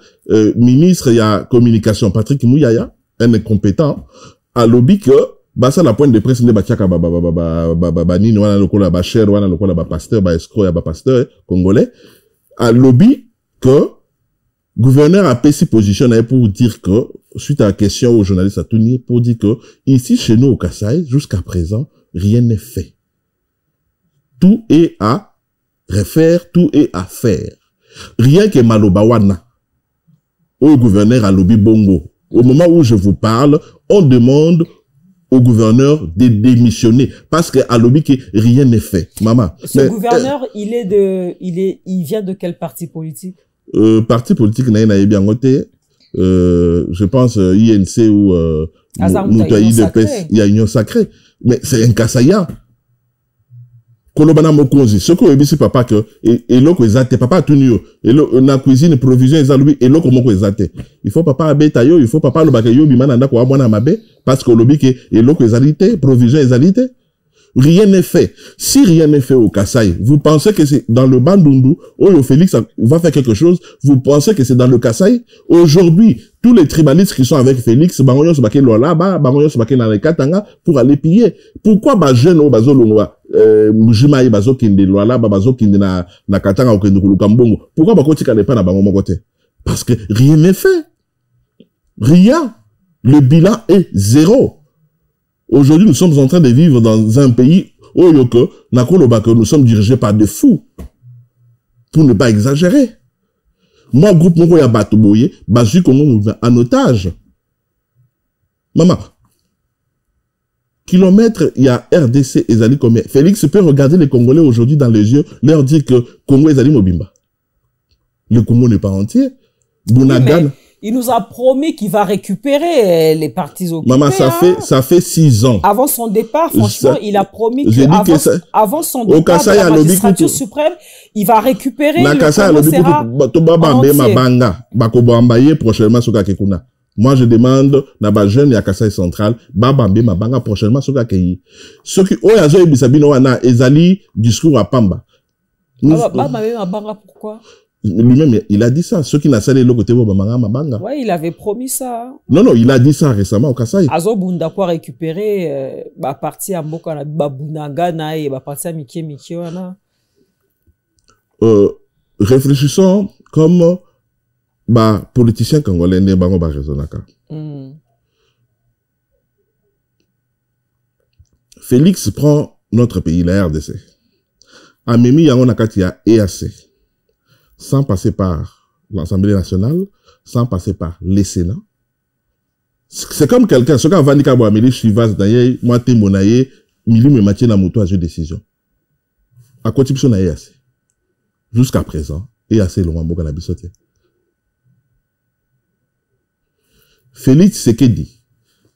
ministre ya communication, Patrick Mouyaya, un incompétent, a lobby que, ça la pointe de presse ne bachaka nini wana lokola ba cher wana lokola ba pasteur ba escroc ya ba pasteur congolais a lobby que gouverneur a pris position pour dire que suite à la question aux journalistes à Touni pour dire que ici chez nous au Kasaï jusqu'à présent rien n'est fait. Tout est à refaire, tout est à faire. Rien que Maloba wana au gouverneur a lobby bongo. Au moment où je vous parle, on demande au gouverneur de démissionner parce qu'à lobby que rien n'est fait. Maman. Ce gouverneur, il vient de quel parti politique? Parti politique n'a bien voté. Je pense INC ou Moutaï de PES, il y a Union Sacrée. Mais c'est un Kassaïa. Kolobana Mokonzi, ce que vous papa que et l'autre ezate papa tunio et na cuisine provision ezalui et l'autre moko ezate. Il faut papa abetayo, il faut papa lo bakayo bimana ndako abona mabe parce que lobi que et l'autre ezalité provision ezalité. Rien n'est fait. Si rien n'est fait au Kasaï, vous pensez que c'est dans le Bandundu, où Félix va faire quelque chose, vous pensez que c'est dans le Kasaï? Aujourd'hui, tous les tribalistes qui sont avec Félix, Bangoyo Sobake Lola-ba, Bangoyo Sobake Nanekatanga, pour aller piller. Pourquoi jeune au Bazo Longwa, Mujimaï Bazo Kinde Lola-ba, Bazo Kinde na Katanga ou Kinde Kulukambongo? Pourquoi Bakotika n'est pas na Bango côté? Parce que rien n'est fait. Rien. Le bilan est zéro. Aujourd'hui, nous sommes en train de vivre dans un pays où nous sommes dirigés par des fous. Pour ne pas exagérer. Moi, groupe Moko ya Batoboye, Basu Kongo en otage. Maman. Kilomètres, il y a RDC et Zali combien? Félix peut regarder les Congolais aujourd'hui dans les yeux, leur dire que Congo est Zali Mobimba. Le Congo n'est pas entier. Bounagan. Il nous a promis qu'il va récupérer les partis occupés. Maman, ça fait 6 ans. Avant son départ, franchement, il a promis que avant son départ de la magistrature suprême, il va récupérer le Congo prochainement sur Kakekuna. Moi, je demande, na jeune ya Kasaï central, Babambe Mabanga prochainement sur Kakeyi. Ceux qui, oyazo ebisabino wana, ezali discours à Pamba. Babambe Mabanga, pourquoi? Lui-même, il a dit ça. Ceux qui n'ont pas le côté mabanga. Ouais, il avait promis ça. Non, il a dit ça récemment au Kasaï. Azo Bunda quoi récupérer ba partie à Mboka na Babunaga na et ba partie à Mikie wana. Réfléchissons comme politicien congolais ne bango ba raisonnaka. Félix prend notre pays, la RDC. Amemi yango nakatia EAC. Sans passer par l'Assemblée nationale, sans passer par les Sénats. C'est comme quelqu'un, ce qui a vendu à Boameli, Chivas, d'ailleurs, moi, Témonaye, Mili me maintient la moto à jeu de décision. À quoi tu peux EAC? Jusqu'à présent, EAC, le Wambo Kanabisote. Félix Sekedi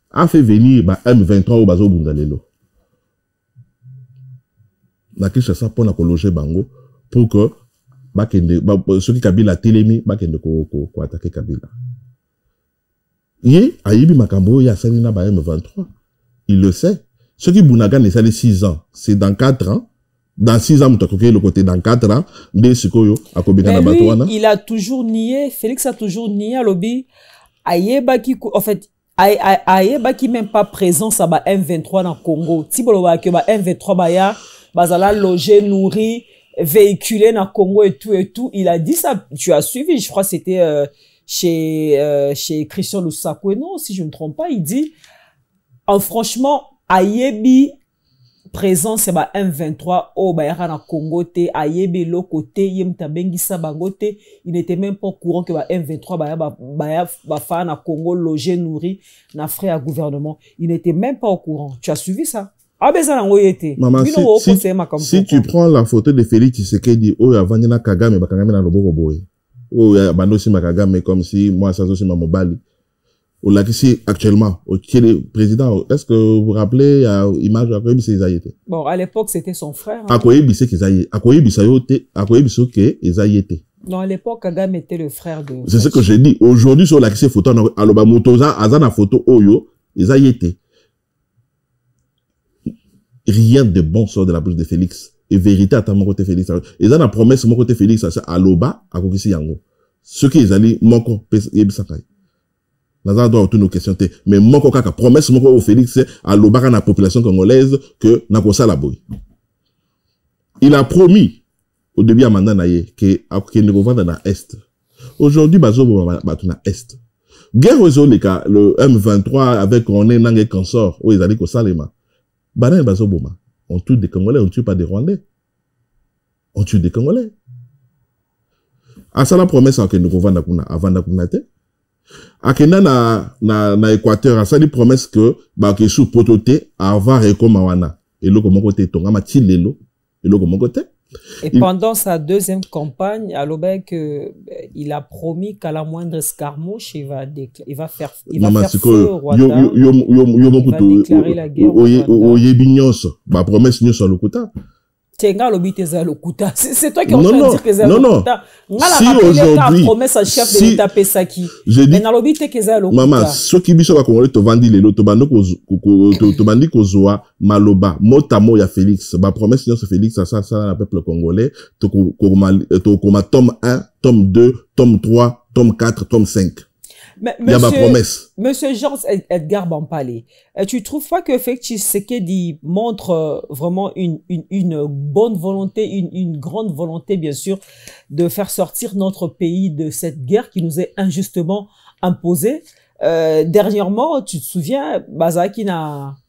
a fait venir M23 au Bazo Bundalelo. Na Kinshasa pour loger Bango pour que ceux qui Kabila télémi bakende ko attaquer Kabila. Yé ayibi makambo ya salina ba M23. Il le sait. Ceux qui Bunaga ne sali 6 ans, c'est dans 4 ans. Dans 6 ans, le côté dans 4 ans, de Sikoyo à Kobika na Batouana. Il a toujours nié, Félix a toujours nié à lobby. Ayeba qui en fait Ayeba qui même pas présent ça ba M23 dans Congo. Tibolo ba que ba M23 ba ya bazala loger nourri véhiculé dans Congo et tout, il a dit ça, tu as suivi, je crois que c'était chez Christian Lusako, non, si je ne me trompe pas, il dit, franchement, Ayebi, présent, c'est ba M23, oh, ba yara na Congo te, Ayebi lo côté, yem tabengi sa bango te, il n'était même pas au courant que ba M23, ba fa na Congo, logé, nourri, na frais à gouvernement, il n'était même pas au courant, tu as suivi ça? Maman, si tu prends la photo de Félix Tshisekedi, oh, avant na Kagame, Kagame na loboko boy. Oh, banosi Kagame comme si moi ça aussi ma mobali. Ou là ici actuellement, qui est le président, est-ce que vous vous rappelez image à quoi il Bon, à l'époque c'était son frère. À quoi il s'est à quoi il Non, à l'époque Kagame était le frère de. C'est ce que j'ai dit. Aujourd'hui sur la photo à l'oba motoza, azana photo oyo, ils rien de bon sort de la bouche de Félix. Et vérité à mon côté Félix. Ils ont la promesse mon côté Félix à l'oba à Kokisi Yango. Ce qu'ils allaient moko yebisakai. Nazar doit toutes nos questions mais moko kaka promesse moko au Félix à l'oba à la population congolaise que na kosa la boy. Il a promis au début à mandat naie que ne revendre dans est. Aujourd'hui bazo batuna est. Guerre aux le M23 avec René Nangé consort où ils allaient kosa lema. Banan Bazoboma. On tue des Congolais, on ne tue pas des Rwandais. On tue des Congolais. À ça la promesse que nous avons avant d'accounater. À Kena na Équateur, à ça la promesse que que sous pototé avoir recomawana. Et là comment côté tonga mati lelo. Et là comment côté. Et pendant sa deuxième campagne, à l'Obec, il a promis qu'à la moindre escarmouche, il va faire feu au Rwanda. Il va déclarer la guerre au Rwanda. Promesse n'y soit le quota. C'est toi qui es en train de dire que c'est le quota. Si aujourd'hui, promesse à chef de l'État Pesaki. Je dis, maman, ceux qui bisou Congolais te vendent les lots, te bandi kozoa maloba, motamo ya Félix. Ba promesse n'y soit Félix ça la peuple congolais. To koma tome 1, tome 2, tome 3, tome 4, tome 5. Il y a ma promesse. Monsieur Georges Edgar Bampalé, tu trouves pas que Félix Tshisekedi montre vraiment une bonne volonté, une grande volonté, bien sûr, de faire sortir notre pays de cette guerre qui nous est injustement imposée? Dernièrement, tu te souviens, Bazaki n'a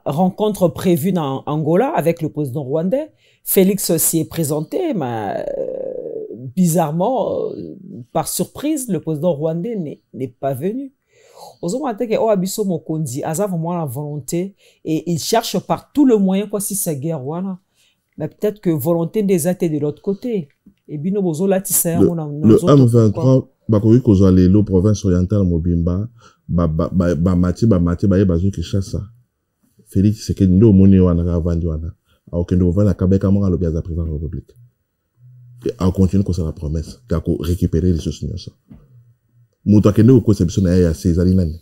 rencontre prévue dans Angola avec le président rwandais. Félix s'y est présenté, mais bizarrement, par surprise, le président rwandais n'est pas venu. Vraiment la volonté et il cherche par tout le moyen quoi si c'est guerre mais peut-être que volonté des athées de l'autre côté. Et bien le M23 bakoki kozwa lelo province orientale mobimba mati bazo Kinshasa. Félix c'est que ndo moni wana ka vandi wana akende kovanda kabeka monga lobi za président de la République. Et on continue comme ça la promesse d'ako récupérer les choses ça. Muto akende ko conception na ya César Inani.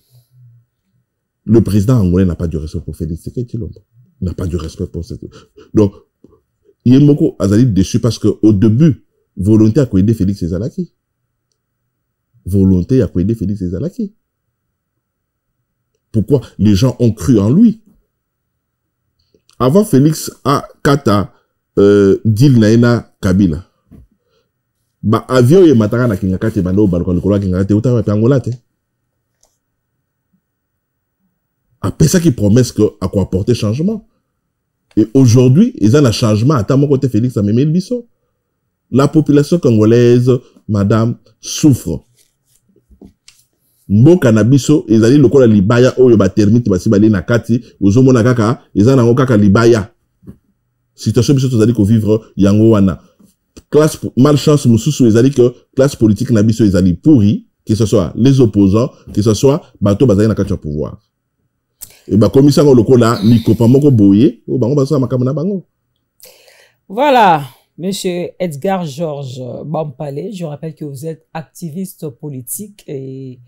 Le président angolais n'a pas du respect pour Félix Tshisekedi Tshilombo. Il n'a pas du respect pour cette. Donc il est beaucoup azali déçu parce que au début volonté à aider Félix Ezalaki. Volonté à aider Félix Ezalaki. Pourquoi les gens ont cru en lui? Avant Félix a kata deal naina Kabila. Ba avion ye mataka na kinga kate bando balko likolo kinga kate uta pa Angola te. Après ça qui promesse que à quoi apporter changement. Et aujourd'hui, ils ont un changement à mon côté Félix a même le biso. La population congolaise, madame, souffre. Mboka na biso ezali lokola libaya oyo ba termite basi bali na kati ozomona kaka ezana ngo kaka libaya. Situation biso tozali ko vivre yango wana. Classe malchance mususu ezali que classe politique na biso ezali pourri, que ce soit les opposants, que ce soit bato bazali na kati ya pouvoir. Et ba komisa ngo lokola ni kopa moko boye o bango baso makambo na bango. Voilà. Monsieur Edgar Georges Bampalé, je rappelle que vous êtes activiste politique et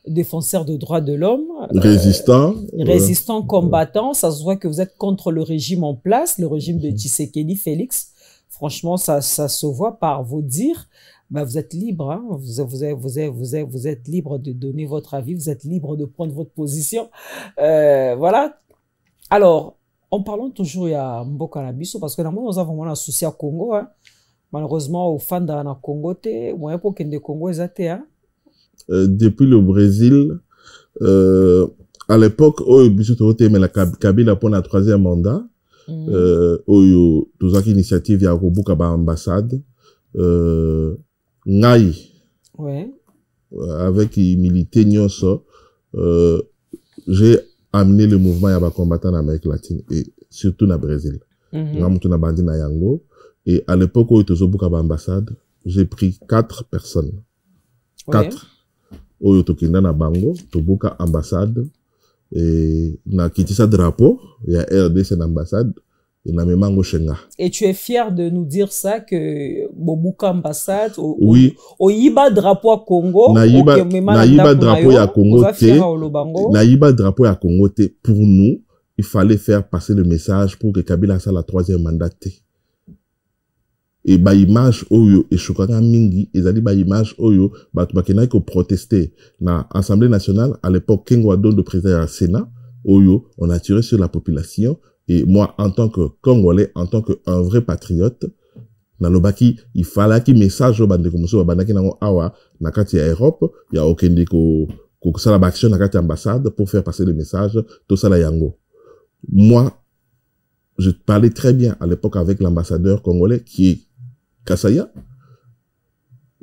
défenseur des droits de l'homme. Résistant. Résistant, combattant. Ça se voit que vous êtes contre le régime en place, le régime de Tshisekedi Félix. Franchement, ça se voit par vos dires. Bah, vous êtes libre, hein? Vous êtes libre de donner votre avis, vous êtes libre de prendre votre position. Voilà. Alors, en parlant toujours, il y a Mboka na biso, parce que nous avons un souci à Congo. Hein. Malheureusement, aux fans de Congo, moyen pour qu'il y ait des Congo, depuis le Brésil, à l'époque, Kabila pour la 3e mandat, tous les initiatives, il y a Robuka ambassade, Ngai, ouais. Avec milité Nyonso, j'ai amené le mouvement à combattre en Amérique latine et surtout au Brésil. Et à l'époque où j'étais au ambassade, j'ai pris 4 personnes. 4. Où j'étais na Bango, Tobuka ambassade et na kitisa drapeau, il y a RDC l'ambassade et na Memango Shenga. Et tu es fier de nous dire ça que Bobuka ambassade oui. Au Yiba drapeau à Congo, na Yiba drapeau à Congo te, na Yiba drapeau à Congo te, pour nous, il fallait faire passer le message pour que Kabila sa la 3e mandat te. Et ba image oyo et chokanga mingi ezali ba image oyo ba bakena ko protester na Assemblée nationale à l'époque Kengo Adon de président du Sénat oyo on a tiré sur la population et moi en tant que Congolais en tant que un vrai patriote na lobaki il fallait que message au bande comme ça bandaki nango awa na kati ya Europe ya okende ko sala ba action na kati ambassade pour faire passer le message to sala yango. Moi je parlais très bien à l'époque avec l'ambassadeur congolais qui est Kasaya,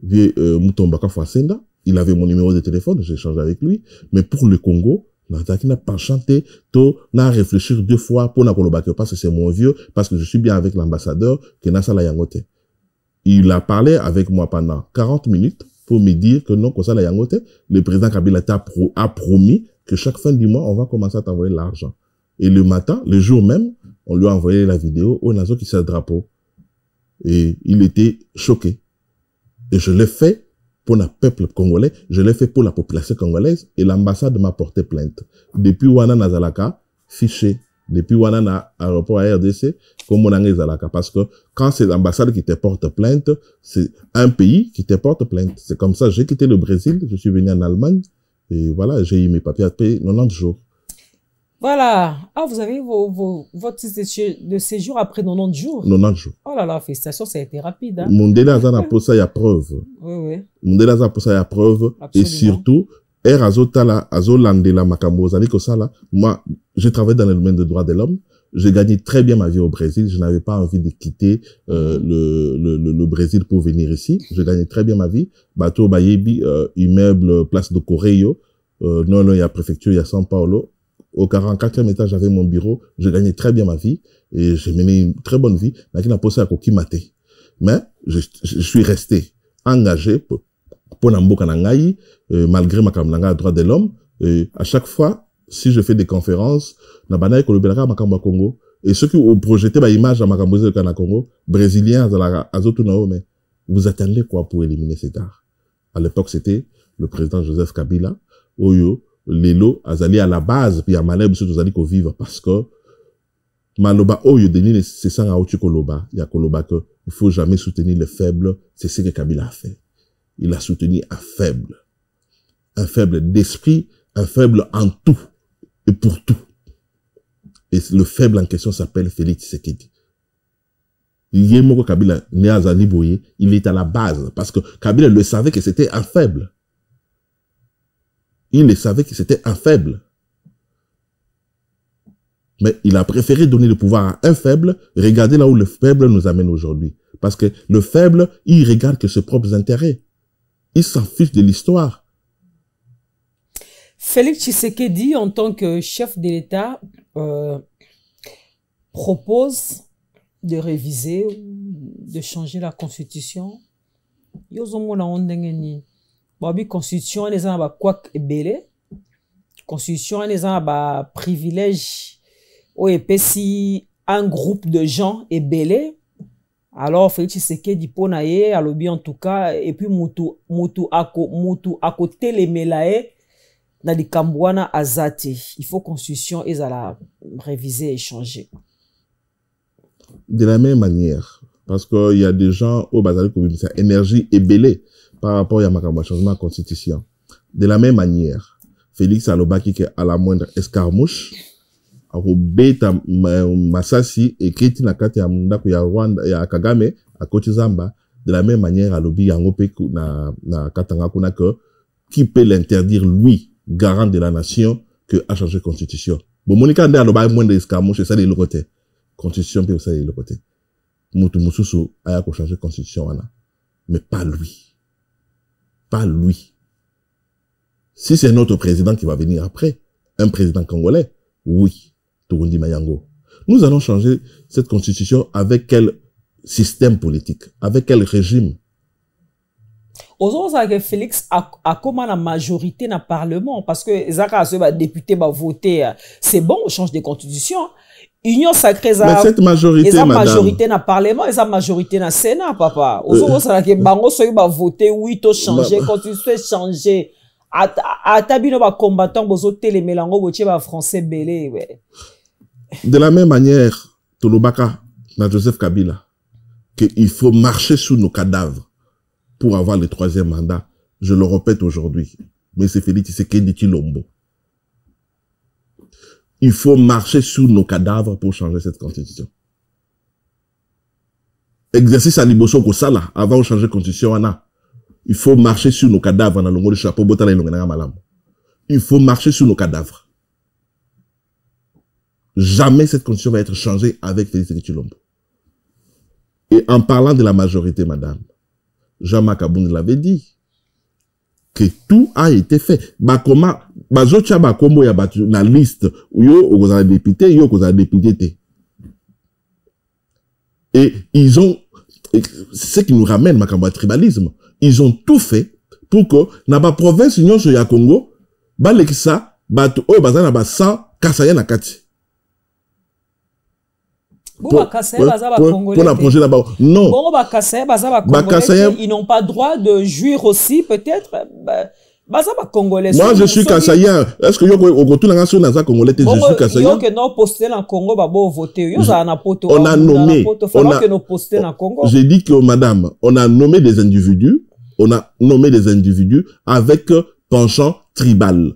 Moutombaka Fouassenda, il avait mon numéro de téléphone, j'ai échangé avec lui, mais pour le Congo, n'a pas chanté, n'a réfléchi 2 fois pour n'a parce que c'est mon vieux, parce que je suis bien avec l'ambassadeur, qui n'a ça la yangote. Il a parlé avec moi pendant 40 minutes pour me dire que non, comme ça la yangote, le président Kabila a promis que chaque fin du mois, on va commencer à t'envoyer l'argent. Et le matin, le jour même, on lui a envoyé la vidéo au Nazo qui sert le drapeau. Et il était choqué. Et je l'ai fait pour le peuple congolais, je l'ai fait pour la population congolaise, et l'ambassade m'a porté plainte. Depuis Wana Nazalaka, fiché. Depuis Wana na aéroport à RDC, comme on a Zalaka. Parce que quand c'est l'ambassade qui te porte plainte, c'est un pays qui te porte plainte. C'est comme ça, j'ai quitté le Brésil, je suis venu en Allemagne, et voilà, j'ai eu mes papiers à payer 90 jours. Voilà. Ah, vous avez votre titre de séjour après 90 jours. 90 jours. Oh là là, félicitations, ça a été rapide. Hein? Mondela Zana pour ça, il y a preuve. Oui, oui. Mondela Zana pour ça, il y a preuve. Absolument. Et surtout, Azotala, Azolandela Makambo, moi, j'ai travaillé dans le domaine des droits de l'homme. J'ai gagné très bien ma vie au Brésil. Je n'avais pas envie de quitter le Brésil pour venir ici. J'ai gagné très bien ma vie. Bateau Bayebi, immeuble, place de Correio. Non, il y a préfecture, il y a São Paulo. Au 44e étage, j'avais mon bureau. Je gagnais très bien ma vie. Et j'ai mené une très bonne vie. Mais je suis resté engagé pour Namboka Nangaï, malgré ma kamnanga droit de l'homme. Et à chaque fois, si je fais des conférences, Nabanaï Kolobelaka Makamba Congo. Et ceux qui ont projeté ma image à Makamboze de Congo, brésiliens, Azotunao, mais vous attendez quoi pour éliminer ces gars? À l'époque, c'était le président Joseph Kabila, Oyo, Lelo, Azali à la base, puis à Malais, monsieur Tozali qu'on vive parce que Maloba, oh, Yodeni, c'est ça, Koloba. Il y a Koloba que il faut jamais soutenir les faibles. C'est ce que Kabila a fait. Il a soutenu un faible. Un faible d'esprit, un faible en tout et pour tout. Et le faible en question s'appelle Félix Tshisekedi. Yemoko Kabila, il est à la base parce que Kabila le savait que c'était un faible. Il le savait que c'était un faible. Mais il a préféré donner le pouvoir à un faible. Regardez là où le faible nous amène aujourd'hui. Parce que le faible, il regarde que ses propres intérêts. Il s'en fiche de l'histoire. Félix Tshisekedi, en tant que chef de l'État, propose de réviser, de changer la constitution. La constitution, les gens quoi belé. Constitution, les gens privilège. Et si un groupe de gens est belé, alors Félix Tshisekedi ponaye à lobby en tout cas, et puis mutu à côté les melaye dans les Kambouana azati. Il faut constitution et à la réviser et changer. De la même manière, parce qu'il y a des gens au bazar qui sa énergie est belée par rapport à ma changement de constitution. De la même manière, Félix Alobaki qui à la moindre escarmouche Beta Masasi et Kriti Nakati ya Mundako ya Rwanda ya Kagame à Kochizamba de la même manière à lobby Yangope na Katanga kuna que qui peut l'interdire lui garant de la nation que a changé constitution. Bon Monica Ndé aloba moins de escarmouche ça de l'autre côté. Constitution peut ça de l'autre côté. Mutu Mususu a ko changer constitution wana. Mais pas lui. Pas lui. Si c'est notre président qui va venir après, un président congolais, oui. Nous allons changer cette constitution avec quel système politique, avec quel régime. Aujourd'hui, Félix a comment la majorité dans le Parlement, parce que les députés vont voter, c'est bon, on change de constitution. Union sacrée, mais cette majorité, madame, majorité dans le Parlement, et majorité dans le Sénat, papa. Aujourd'hui, ils vont voter, oui, tout changer, constitution changer. À tabino ba combattant bozo télé mélango boche ba français belé, ouais. De la même manière, Tolobaka, dans Joseph Kabila, qu'il faut marcher sous nos cadavres pour avoir le troisième mandat. Je le répète aujourd'hui. Mais c'est Félix Tshisekedi Tshilombo. Il faut marcher sous nos cadavres pour changer cette constitution. Exercice à Liboso Kosala, avant de changer la constitution, il faut marcher sur nos cadavres dans le monde du chapeau. Il faut marcher sur nos cadavres. Jamais cette constitution va être changée avec Félix Tshilombo. Et en parlant de la majorité, madame, Jean-Marc Aboun l'avait dit, que tout a été fait. Comment, bazocha bakombo ya batu na liste, yo okozala député, yo okozala député. Et ils ont, c'est ce qui nous ramène, makambo tribalisme. Ils ont tout fait pour que, na ba province union sur ya Congo, ba lekisa, batu, oh, bazana ba 100, kasaya na kati. Pour la projet là-bas. Non. Ils n'ont pas droit de jouir aussi, peut-être. Congolais. Moi, je suis Kassaïen. Est-ce que je suis Congolais? Je suis Kassaïen. On a nommé. J'ai dit que, madame, on a nommé des individus. On a nommé des individus avec penchant tribal.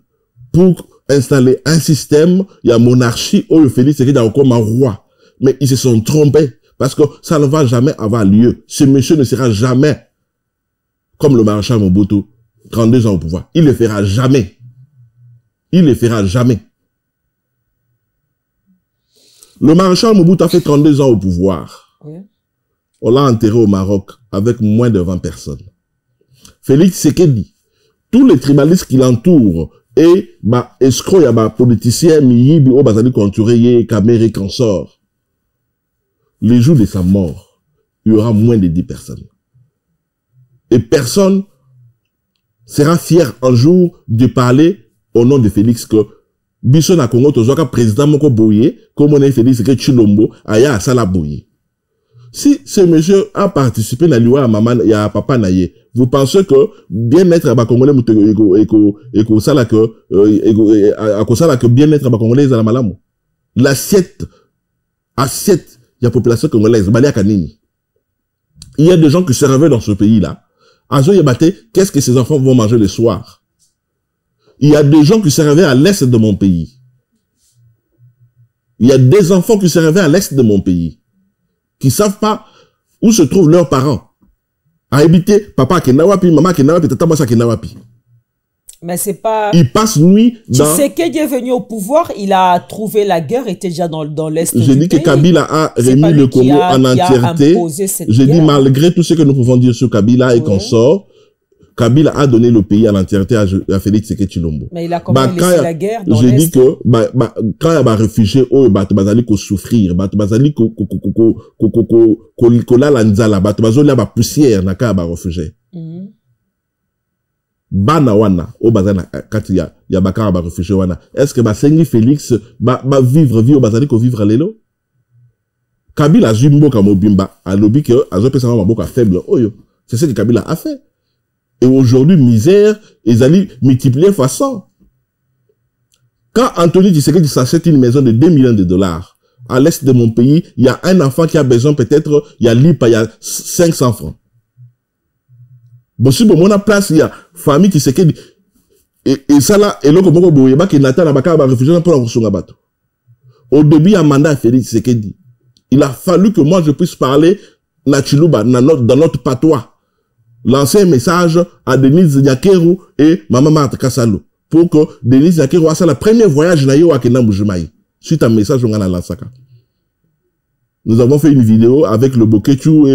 Pour installer un système, il y a monarchie, où le Félix Tshisekedi a comme un roi. Mais ils se sont trompés parce que ça ne va jamais avoir lieu. Ce monsieur ne sera jamais comme le maréchal Mobutu, 32 ans au pouvoir. Il ne le fera jamais. Il ne le fera jamais. Le maréchal Mobutu a fait 32 ans au pouvoir. Oui. On l'a enterré au Maroc avec moins de 20 personnes. Félix Tshisekedi, tous les tribalistes qui l'entourent, et escroc, il y a politicien, miyibi, au bazali contouré, caméré, consort. Les jours de sa mort, il y aura moins de 10 personnes. Et personne sera fier un jour de parler au nom de Félix que Biso na Congo tozoka président moko boye, comme on est Félix que Tshilombo, aya asala boye. Si ce monsieur a participé à l'IOA à maman, il y a papa naye, vous pensez que bien-être à Congolais eko sala que bien-être à Congolais à la malamu. L'assiette assiette, il y a population congolaise, Balia Kanini. Il y a des gens qui se réveillent dans ce pays-là. Azo Yabate, qu'est-ce que ces enfants vont manger le soir? Il y a des gens qui se réveillent à l'est de mon pays. Il y a des enfants qui se réveillent à l'est de mon pays, qui savent pas où se trouvent leurs parents. À habiter, papa Kenawapi, maman Kenawapi, tata Massa Kenawapi. Mais c'est pas... Il passe nuit dans... Tshisekedi est venu au pouvoir, il a trouvé la guerre, était déjà dans l'est du pays. J'ai dit que Kabila a remis le Congo en entièreté. J'ai dit, malgré tout ce que nous pouvons dire sur Kabila et qu'on sort, Kabila a donné le pays en entièreté à Félix Tshisekedi Tshilombo. Mais il a quand même laissé la guerre dans l'est. J'ai dit que, quand il y a des réfugiés, bazali ko souffrir, bazali ko la lanzala, bazali la poussière, na ka ba réfugiés. Bana wana, o bazana, quand il y a bakara ba réfugiés wana, est-ce que Sengi Félix, vivre bazali ko vivre lelo? Kabila zumbo ka mobimba, a lobi que, a zo pesa maboka faible, oyo. C'est ce que Kabila a fait. Et aujourd'hui, misère, ils allaient multiplier fois 100. Quand Anthony Tshisekedi s'achète une maison de 2 millions de dollars, à l'est de mon pays, il y a un enfant qui a besoin peut-être, il y a l'IPA, il y a 500 francs. Bon, si bon, mon place, il y a famille Tshisekedi, et ça là, et l'autre, qui n'attend la baka, réfugié pour la songa bateau. Au début, il y a un mandat à Félix Tshisekedi. Il a fallu que moi, je puisse parler, na Chiluba, dans notre patois. Lancer un message à Denise Nyakeru et Maman Marthe Kassalo pour que Denise Nyakeru fasse le premier voyage à Kena Mbujimaï. Suite à un message on a lancé. Nous avons fait une vidéo avec le Bokechu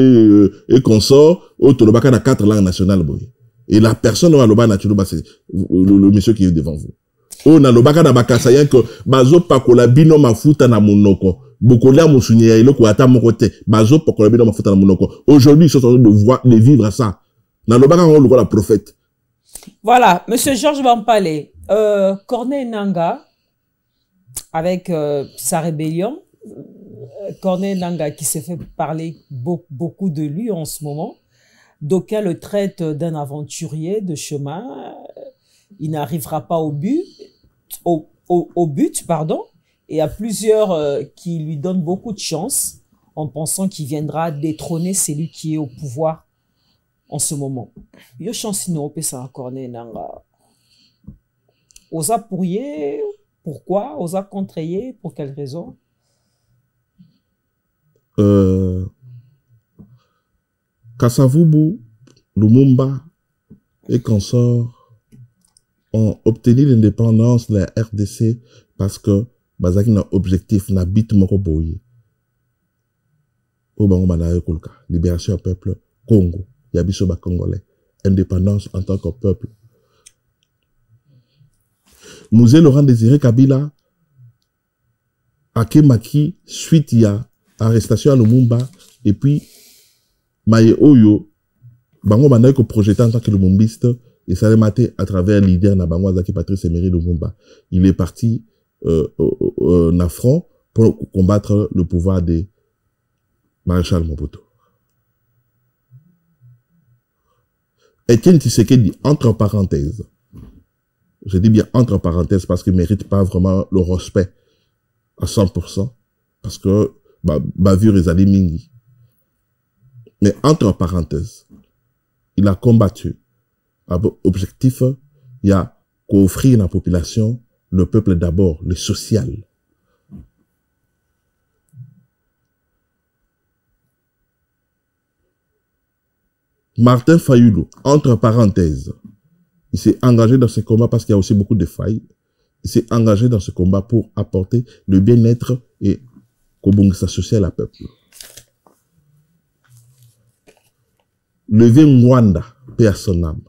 et consort au Tolobaka dans 4 langues nationales. Et la personne au Aloba Nachiluba, c'est le monsieur qui est devant vous. Au Nalobaka na Bakasayan que Bazo Pakola Bino Mafuta na Monoko. Bokolia Moussounia et le Kouata Mokote. Bazo Pakola Bino Mafuta na Monoko. Aujourd'hui, ils sont en train de vivre ça. La prophète. Voilà, Monsieur Georges Bampale, Corneille Nangaa, avec sa rébellion, Corneille Nangaa qui s'est fait parler beaucoup de lui en ce moment, d'aucuns le traite d'un aventurier de chemin, il n'arrivera pas au but, pardon, et il y a plusieurs qui lui donnent beaucoup de chance en pensant qu'il viendra détrôner celui qui est au pouvoir en ce moment. Yo chansino pesa Corneille Nangaa. Osa pourrier, pourquoi? Osa contrayer, pour quelle raison? Kasavubu, Lumumba et consorts ont obtenu l'indépendance de la RDC parce que Bazaki n'a objectif n'a bit moko boye. Obango banaye kulka, libération du peuple Congo. Yabisoba Congolais. Indépendance en tant que peuple. Mouzé Laurent Désiré Kabila, Akemaki, suite il y a arrestation à Lumumba, et puis Maye Oyo, Bango Banaye ko projeté en tant que lumumbiste, et ça l'a maté à travers leader na Bango Azaki Patrice Emery Lumumba. Il est parti na front pour combattre le pouvoir de Maréchal Mobutu. Etienne Tshisekedi, entre parenthèses, je dis bien entre parenthèses parce qu'il ne mérite pas vraiment le respect à 100%, parce que bavure est allé mingi. Mais entre parenthèses, il a combattu. Objectif, il y a qu'offrir à la population, le peuple d'abord, le social. Martin Fayulu, entre parenthèses, il s'est engagé dans ce combat parce qu'il y a aussi beaucoup de failles. Il s'est engagé dans ce combat pour apporter le bien-être et Kobongisa social à peuple. Levé Mwanda, paix à son âme.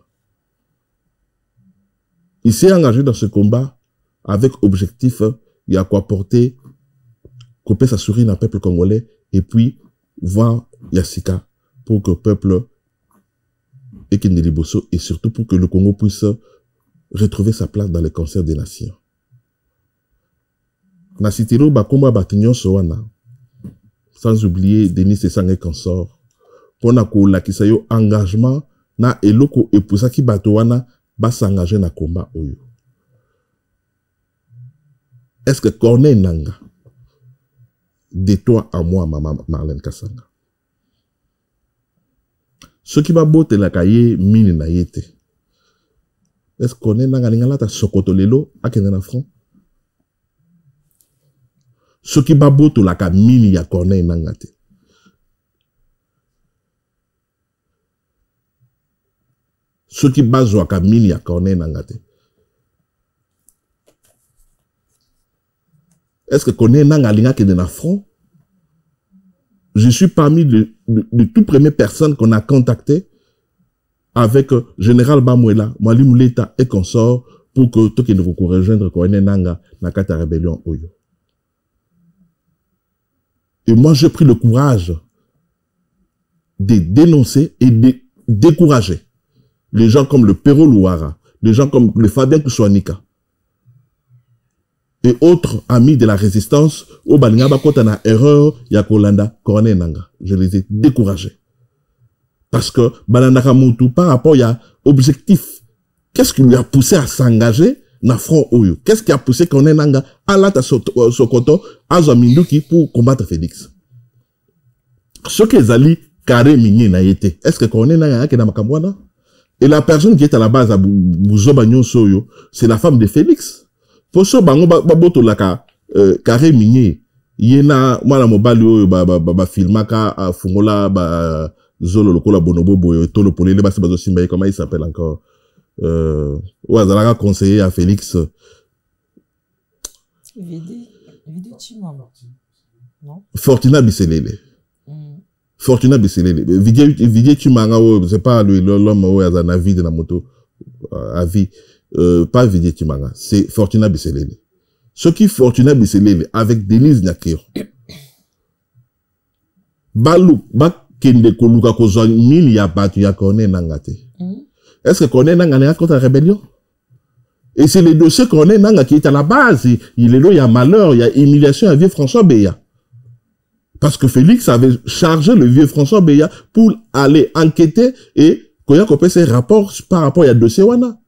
Il s'est engagé dans ce combat avec objectif, il y a quoi apporter, couper sa souris dans le peuple congolais et puis voir Yassika pour que le peuple et surtout pour que le Congo puisse retrouver sa place dans le concert des nations. Nasitiro Bakomba Batignon Soana, sans oublier Denis Sangé consort, pour na ko lakisa yo engagement na eloko epusaki bato wana ba s'engager na combat oyo. Est-ce que Corneille Nangaa, de toi à moi, maman Marlène Kasanga. Ce qui va botter la cahier mine na yete. Est-ce qu'on est dans la sokoto lelo à Kenya front? Ce qui va botter la cahier mine ya corne nangate. Ce qui base la cahier mine ya corne nangate. Est-ce que connaît nangalinga qui est dans front? Je suis parmi les toutes premières personnes qu'on a contactées avec Général Bamouela, Mwalim Leta et consort pour que tout qui nous rejoindre connaît nanga nakata rébellion oyo. Et moi j'ai pris le courage de dénoncer et de décourager les gens comme le Pero Louara, les gens comme le Fabien Kouswanika et autres amis de la résistance, au Balingaba Kotana erreur, Yakolanda, Korane Nanga. Je les ai découragés. Parce que, Balandaka Moutou, par rapport à objectif, qu'est-ce qui lui a poussé à s'engager na front Oyo? Qu'est-ce qui a poussé Korane Nanga à la Sokoto, à Zaminduki pour combattre Félix? Ce que Zali, Kare Migné n'a été, est-ce que Korane Nanga est dans Makamwana? Et la personne qui est à la base à Bouzobanyon Soyo, c'est la femme de Félix. Pour ça, bango baboto laka carré minier. Yena mwana mobali oyo ba filmaka a fungola ba zolo lokola bonobo boyo tolo polele ba sebazo simba comment il s'appelle encore ouazalaka conseiller à Félix. Vidi Chimama. Non? Fortuna Bisselele. Fortuna Bisselele. Vidi Chimanga c'est pas l'homme où a na vie de la moto à vie. Pas Vidi Chimanga, c'est Fortuna Bisselele. Ce qui Fortuna Bisselele avec Denise Nyakero. Balou, kende koluka kozwa mili ya batu ya Corne Nangate. Est-ce que Corne Nanga est contre la rébellion? Et c'est le dossier Corne Nanga qui est à la base. Il est là, il y a malheur, il y a humiliation à vieux François Beya. Parce que Félix avait chargé le vieux François Beya pour aller enquêter et qu'on a copié ses rapports par rapport à dossier Wana.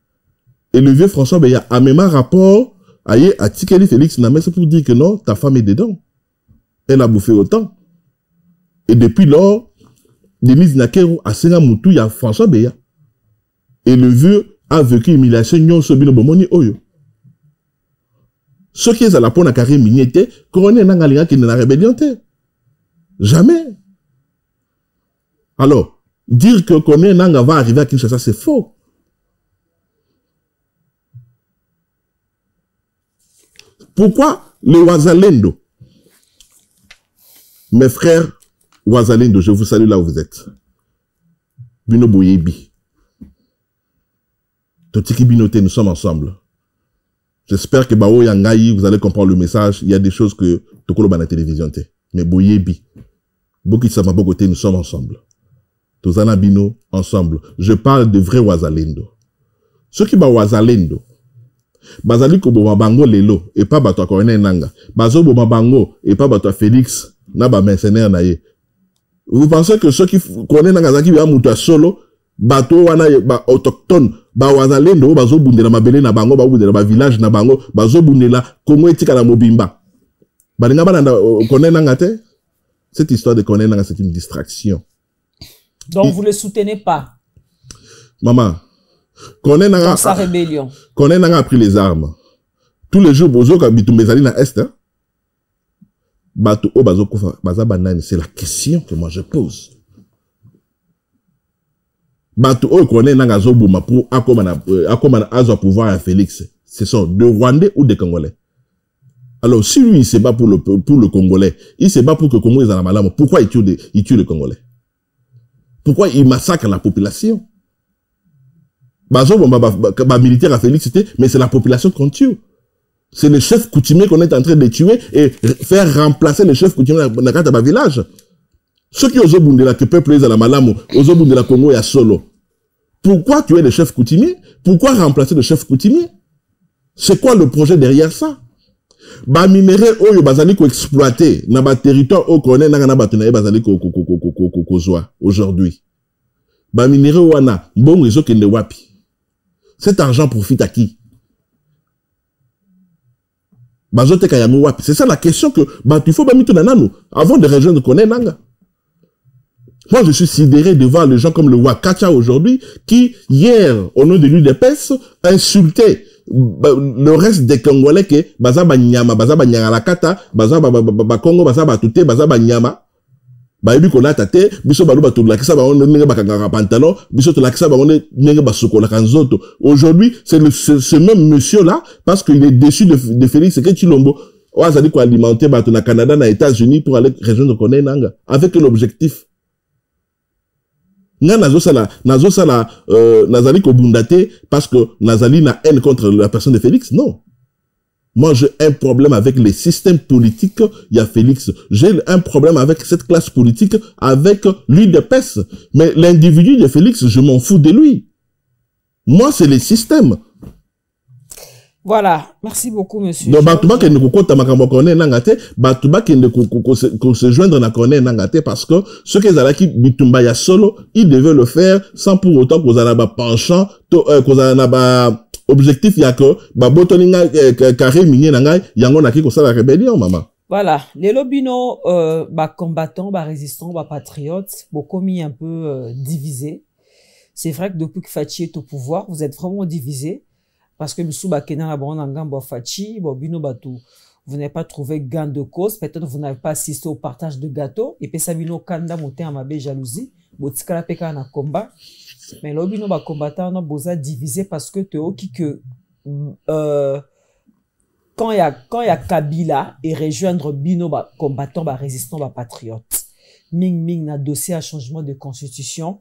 Et le vieux François Beya a même un rapport à Tikeli Félix Namès pour dire que non, ta femme est dedans. Elle a bouffé autant. Et depuis lors, Denise Nakero a signé Moutou, il y a François Beya. Et le vieux a vécu humiliation, nyon sobino bomoni oyo. Ce qui est à la pona carré mignete, couronné nangalinga qui n'est la rébellion. Jamais. Alors, dire que Corne Nanga va arriver à Kinshasa, c'est faux. Pourquoi le Ouazalendo? Mes frères Ouazalendo, je vous salue là où vous êtes. Bino Boyebi. Totiki Binote, nous sommes ensemble. J'espère que Bao Yangaï, vous allez comprendre le message. Il y a des choses que Tokolo Bana télévision. Mais Boyebi. Boki Samabogote, nous sommes ensemble. Tozana Bino, ensemble. Je parle de vrai Ouazalendo. Ceux qui ba Ouazalendo, Bazali ko boma bango lelo et pas bato Corne Nanga. Bazo boma bango et pas bato Félix na ba mercenaire na ye. Vous pensez que ceux qui Corne Nanga zaki ya mutu solo bato wana ba autochtone ba wazalendo bazo bundela mabele na bango ba bundela ba village na bango bazo bundela Kongo etika na mobimba. Balinga bana Corne Nanga te. Cette histoire de Corne Nanga c'est une distraction. Donc vous le soutenez pas? Maman, Corne Nanga dans sa rébellion. Corne Nanga a pris les armes. Tous les jours, bozo ka bitu mezali na est. Bato o bazo kufa baza banane, c'est la question que moi je pose. Bato o Corne Nanga zo buma pour akomana azo pouvoir à Félix. Ce sont des Rwandais ou des Congolais. Alors si lui il se bat pour le Congolais, il se bat pour que le Congo est dans la malade. Pourquoi il tue les Congolais? Pourquoi il massacre la population? Militaire à Félix, mais c'est la population qu'on tue. C'est le chef coutumier qu'on est en train de tuer et faire remplacer le chef coutumier dans le village. Ceux qui osent bundela, que peuple est à la malamu, osent bundela Congo et à solo. Pourquoi tuer le chef coutumier? Pourquoi remplacer le chef coutumier? C'est quoi le projet derrière ça? Ba minéré oyo bazali ko exploiter na ba territoire au Corne Nanga na batunaye bazali ko kozwa aujourd'hui. Ba minéré wana mbongo ezokende wapi? Cet argent profite à qui? C'est ça la question que il faut pas mettre dans nous avant de rejoindre Koné Nanga. Moi, je suis sidéré devant les gens comme le Wakacha aujourd'hui, qui, hier, au nom de l'UDPS, insultaient le reste des Congolais que baza ba nyama, baza ba nyanga la kata, baza ba Congo, baza ba tuté, baza ba nyama. Ba yebi ko la tate, biso ba lo ba to la kisa ba on nenge ba kanga pantalon, biso to la kisa ba on nenge ba sokola kanzoto. Aujourd'hui, c'est ce même monsieur là, parce qu'il est déçu de Félix Tshisekedi Tshilombo. On a dit qu'on alimentait ba to na Canada, na États-Unis pour aller rejoindre Koné Nanga. Avec l'objectif. Nazali Kobundate parce que Nazali n'a haine contre la personne de Félix. Non. Moi, j'ai un problème avec les systèmes politiques. Il y a Félix. J'ai un problème avec cette classe politique, avec l'UDPS. Mais l'individu de Félix, je m'en fous de lui. Moi, c'est les systèmes. Voilà, merci beaucoup, monsieur. Donc, Batouba qui ne compte pas Koné Nangate, Batouba qui ne se joindre na Koné Nangate parce que ce qu'ils ont qui Bitumba ya solo, ils devaient le faire sans pour autant qu'on ait un penchant, qu'on ait un objectif, il y a que, Botoninga, carré, minier, nangai, yango na ki ko la rébellion, maman. Voilà, les lobino, combattants, résistants, patriotes, beaucoup mis un peu divisés. C'est vrai que depuis que Fachi est au pouvoir, vous êtes vraiment divisés. Parce que vous n'avez pas trouvé gain de cause, peut-être vous n'avez pas assisté au partage de gâteaux, et puis ça vino kanda monté à ma jalousie, botikala peka na combat, mais l'obino ba combattant na boza divisé parce que te oki que quand il y a Kabila et rejoindre bino ba combattant ba résistant ba patriote, ming na dossier à changement de constitution,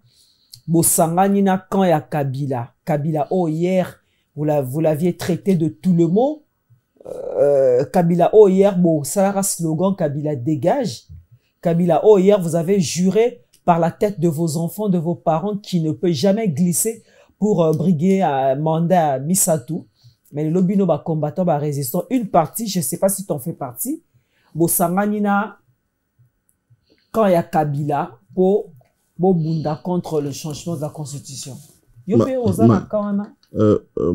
bosangani na quand il y a Kabila oh hier vous l'aviez traité de tout le mot. Kabila oh hier, bon, ça a slogan Kabila dégage. Kabila oh hier, vous avez juré par la tête de vos enfants, de vos parents, qui ne peut jamais glisser pour briguer un mandat à Misatou. Mais le lobino ba combattant, ba résistant, une partie, je ne sais pas si tu en fais partie, bon, sanganina, quand il y a Kabila, pour bunda contre le changement de la constitution.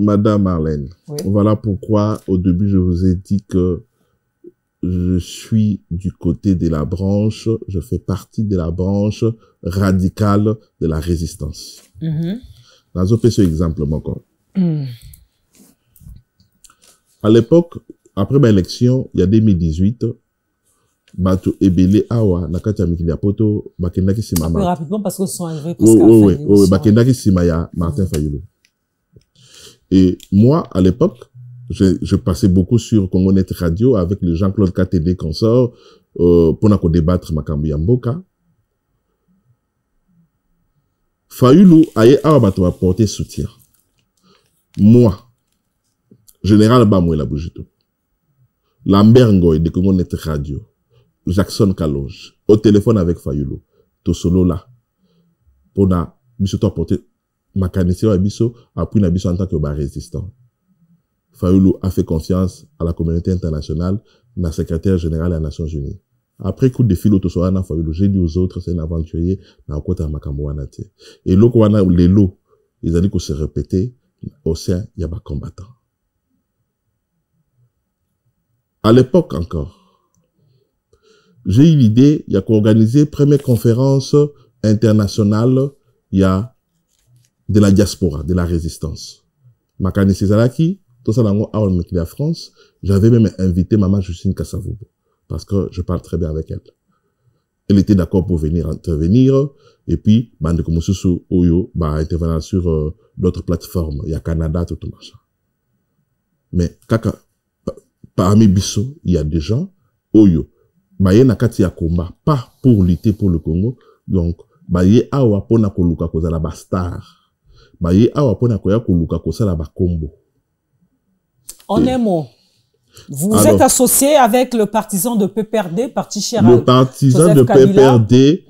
Madame Marlène, oui. Voilà pourquoi au début je vous ai dit que je suis du côté de la branche, je fais partie de la branche radicale de la résistance. Dans un ce exemple encore. À l'époque, après ma élection, il y a 2018, Bato Ebele Awa, Nakati Amikili Apoto, Bakendaki Simama. Rapidement parce que ce sont arrivés oui, Bakendaki Simaya, Martin Fayulu. Et moi, à l'époque, je passais beaucoup sur Congo Net Radio avec le Jean-Claude KTD consort, pour nous débattre Makambi Yamboka. Fayulu aye Awa Bato va porter soutien. Moi, Général Bamouela Boujito, Lambert Ngoy de Congo Net Radio, Jackson Kalonge, au téléphone avec Fayulu, tout solo là, pour na biso apporter ma canissée à biso, appui na biso en tant que résistant. Fayulu a fait confiance à la communauté internationale, na secrétaire général des Nations Unies. Après coup de fil au Tosoana Fayulu, j'ai dit aux autres, c'est un aventurier, na kota makambo wana te. Et loko wana les lots, ils ont dit qu'on se répétait, au sein, il y a pas combattant. À l'époque encore, j'ai eu l'idée, il y a qu'organiser première conférence internationale, il y a de la diaspora, de la résistance. Makani Césaraki, tout ça dans la France, j'avais même invité Maman Justine Kassavoubo, parce que je parle très bien avec elle. Elle était d'accord pour venir intervenir, et puis, Bande Komususu Oyo, intervenir sur d'autres plateformes, il y a Canada, tout machin. Mais, kaka, parmi Bissot, il y a des gens, Oyo, Baye nakati ya combat, pas pour lutter pour le Congo. Donc, Baye awa pona koluka kozala ba star. Baye awa pona koya koluka kozala ba combo. En un mot, vous êtes associé avec le partisan de PPRD, Parti cher. Le partisan de PPRD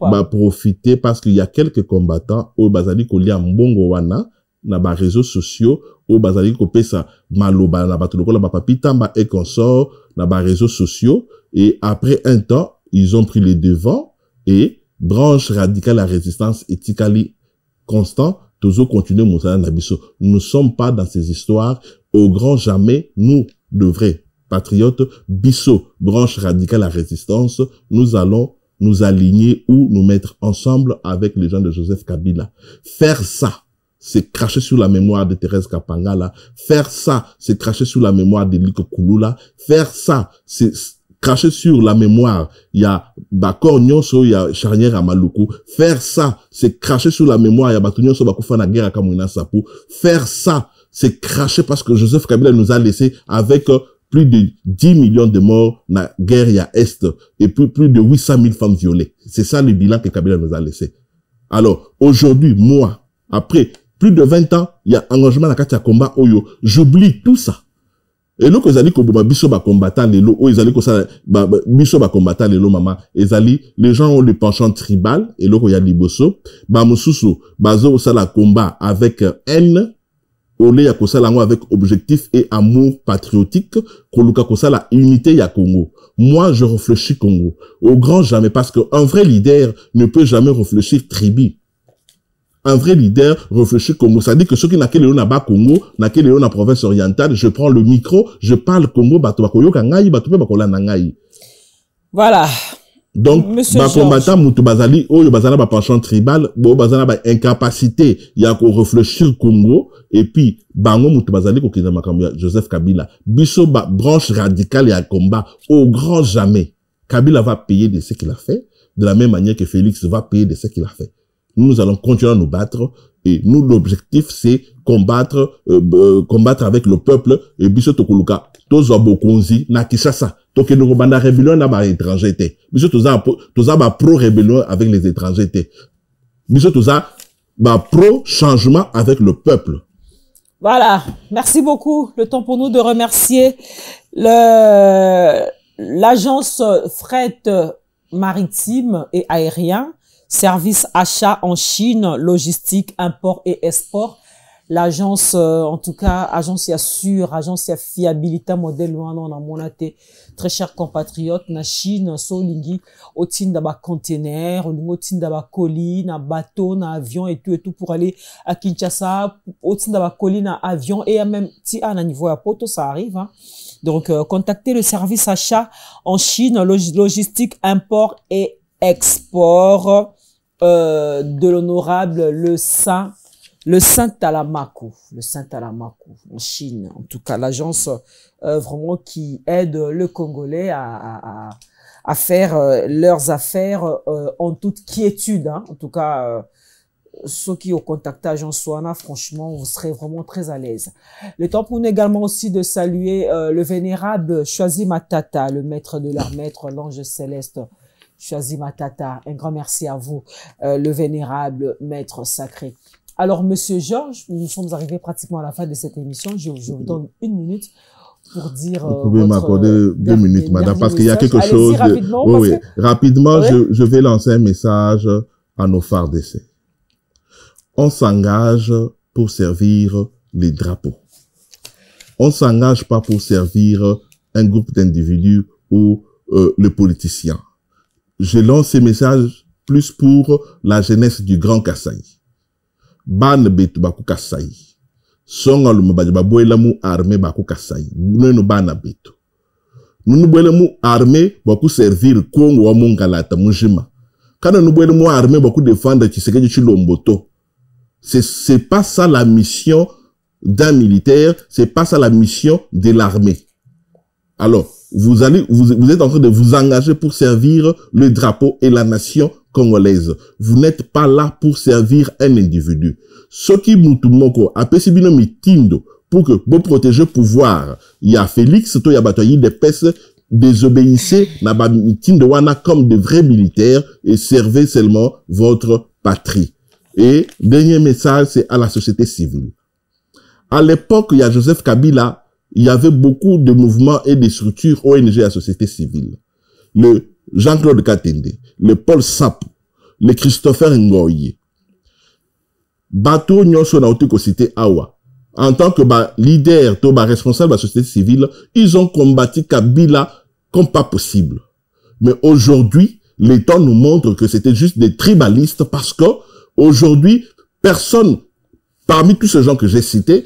va profiter parce qu'il y a quelques combattants au Bazali Kolia Mbongo Wana, na ba réseaux sociaux, au Bazali Kopesa Maloba, na Batolokola Bapapitamba et consort, na ba réseaux sociaux, et après un temps, ils ont pris les devants, et branche radicale à résistance éthically constant, toujours continuer Moussala Nabiso. Nous ne sommes pas dans ces histoires, au grand jamais, nous, de vrais patriotes, Bisso, branche radicale à résistance, nous allons nous aligner ou nous mettre ensemble avec les gens de Joseph Kabila. Faire ça, c'est cracher sur la mémoire de Thérèse Kapangala. Faire ça, c'est cracher sur la mémoire de Liko Kulula. Faire ça, c'est cracher sur la mémoire. Il y a Bakor Nyonso, il y a Charnière à Maluku. Faire ça, c'est cracher sur la mémoire. Il y a Batou Nyonso Bakoufa na guerre à Kamouina Sapou. Faire ça, c'est cracher parce que Joseph Kabila nous a laissé avec plus de 10 millions de morts dans la guerre à Est et plus de 800 000 femmes violées. C'est ça le bilan que Kabila nous a laissé. Alors, aujourd'hui, moi, après plus de 20 ans, il y a engagement dans le combat Oyo. J'oublie tout ça. Et là, ils allaient comme biso ba combattant les lots, ils allaient comme ça, biso ba combattant les lots, maman. Les gens ont le penchant tribal, et là, il y a liboso, mususu, bazo, ça la combat avec haine, olé ya kosa lango avec objectif et amour patriotique, koluka kosa la unité ya Congo. Moi, je réfléchis Congo. Au grand jamais, parce qu'un vrai leader ne peut jamais réfléchir tribu. Un vrai leader réfléchit Congo. Ça dit que ceux qui n'a qu'elle na bas Congo, n'a qu'elle na province orientale, je prends le micro, je parle Congo, bato bakoyo kangai, bato pe bakola nangai. Voilà. Donc, ba combattant mutu bazali, oyo bazala ba penchant tribal, bo bazala ba incapacité, ya ko réfléchir Congo, et puis, bango mutu bazali ko kizama comme Joseph Kabila. Biso ba branche radicale et à combat, au grand jamais. Kabila va payer de ce qu'il a fait, de la même manière que Félix va payer de ce qu'il a fait. Nous allons continuer à nous battre, et nous, l'objectif, c'est combattre avec le peuple, et biso tokoluka, tozo bokonzi, na Kinshasa. Donc, nous banda rébellion na ba étranger té. Biso toza ba pro rébellion avec les étrangers té. Biso toza ba pro changement avec le peuple. Voilà. Merci beaucoup. Le temps pour nous de remercier l'agence fret maritime et aérien, service achat en Chine, logistique, import et export. L'agence, en tout cas, agence ya sûre, agence ya fiabilité modèle loin on a monaté. Très chers compatriotes, na Chine, so lingi, otin ba conteneur, otin ba colis, na bateau, na avion et tout pour aller à Kinshasa, otin ba colis, na avion et même si à niveau à poto, ça arrive, hein. Donc, contactez le service achat en Chine, logistique, import et export, de l'honorable le Saint Talamaco, en Chine. En tout cas, l'agence vraiment qui aide le Congolais à faire leurs affaires en toute quiétude. Hein. En tout cas, ceux qui ont contacté l'agence Soana, franchement, vous serez vraiment très à l'aise. Le temps pour nous également aussi de saluer le vénérable Choisi Matata, le maître de leur maître, l'ange céleste. Choisi Matata, un grand merci à vous, le vénérable maître sacré. Alors, Monsieur Georges, nous sommes arrivés pratiquement à la fin de cette émission. Je vous donne 1 minute pour dire... Vous pouvez m'accorder 2 minutes, madame, parce qu'il y a quelque chose... Rapidement, oui. Rapidement, oui. Je vais lancer un message à nos phares d'essai. On s'engage pour servir les drapeaux. On s'engage pas pour servir un groupe d'individus ou le politicien. Je lance ces messages plus pour la jeunesse du Grand Kasaï. Ban betu baku Kasaï. Songa lume ba boela mu armée baku Kasaï. Nous bana betu. Nous boela mu armée baku servir Congo wa mungalata mujima. Quand nous boela mu armée baku défendre Tshisekedi Chilomboto. C'est pas ça la mission d'un militaire, c'est pas ça la mission de l'armée. Alors, vous êtes en train de vous engager pour servir le drapeau et la nation congolaise. Vous n'êtes pas là pour servir un individu. Ce qui moutumoko a pesibino mitindo pour que vous protéger pouvoir. Il y a Félix, il y a bataille des pèses, désobéissez, n'a pas mitindo wana comme de vrais militaires et servez seulement votre patrie. Et dernier message, c'est à la société civile. À l'époque, il y a Joseph Kabila, il y avait beaucoup de mouvements et de structures ONG à la société civile. Le Jean-Claude Katende, le Paul Sapo, le Christopher Ngoye. Bateau Nyonso na otiko cité Awa. En tant que leader, responsable de la société civile, ils ont combattu Kabila comme pas possible. Mais aujourd'hui, les temps nous montrent que c'était juste des tribalistes parce que aujourd'hui, personne, parmi tous ces gens que j'ai cités,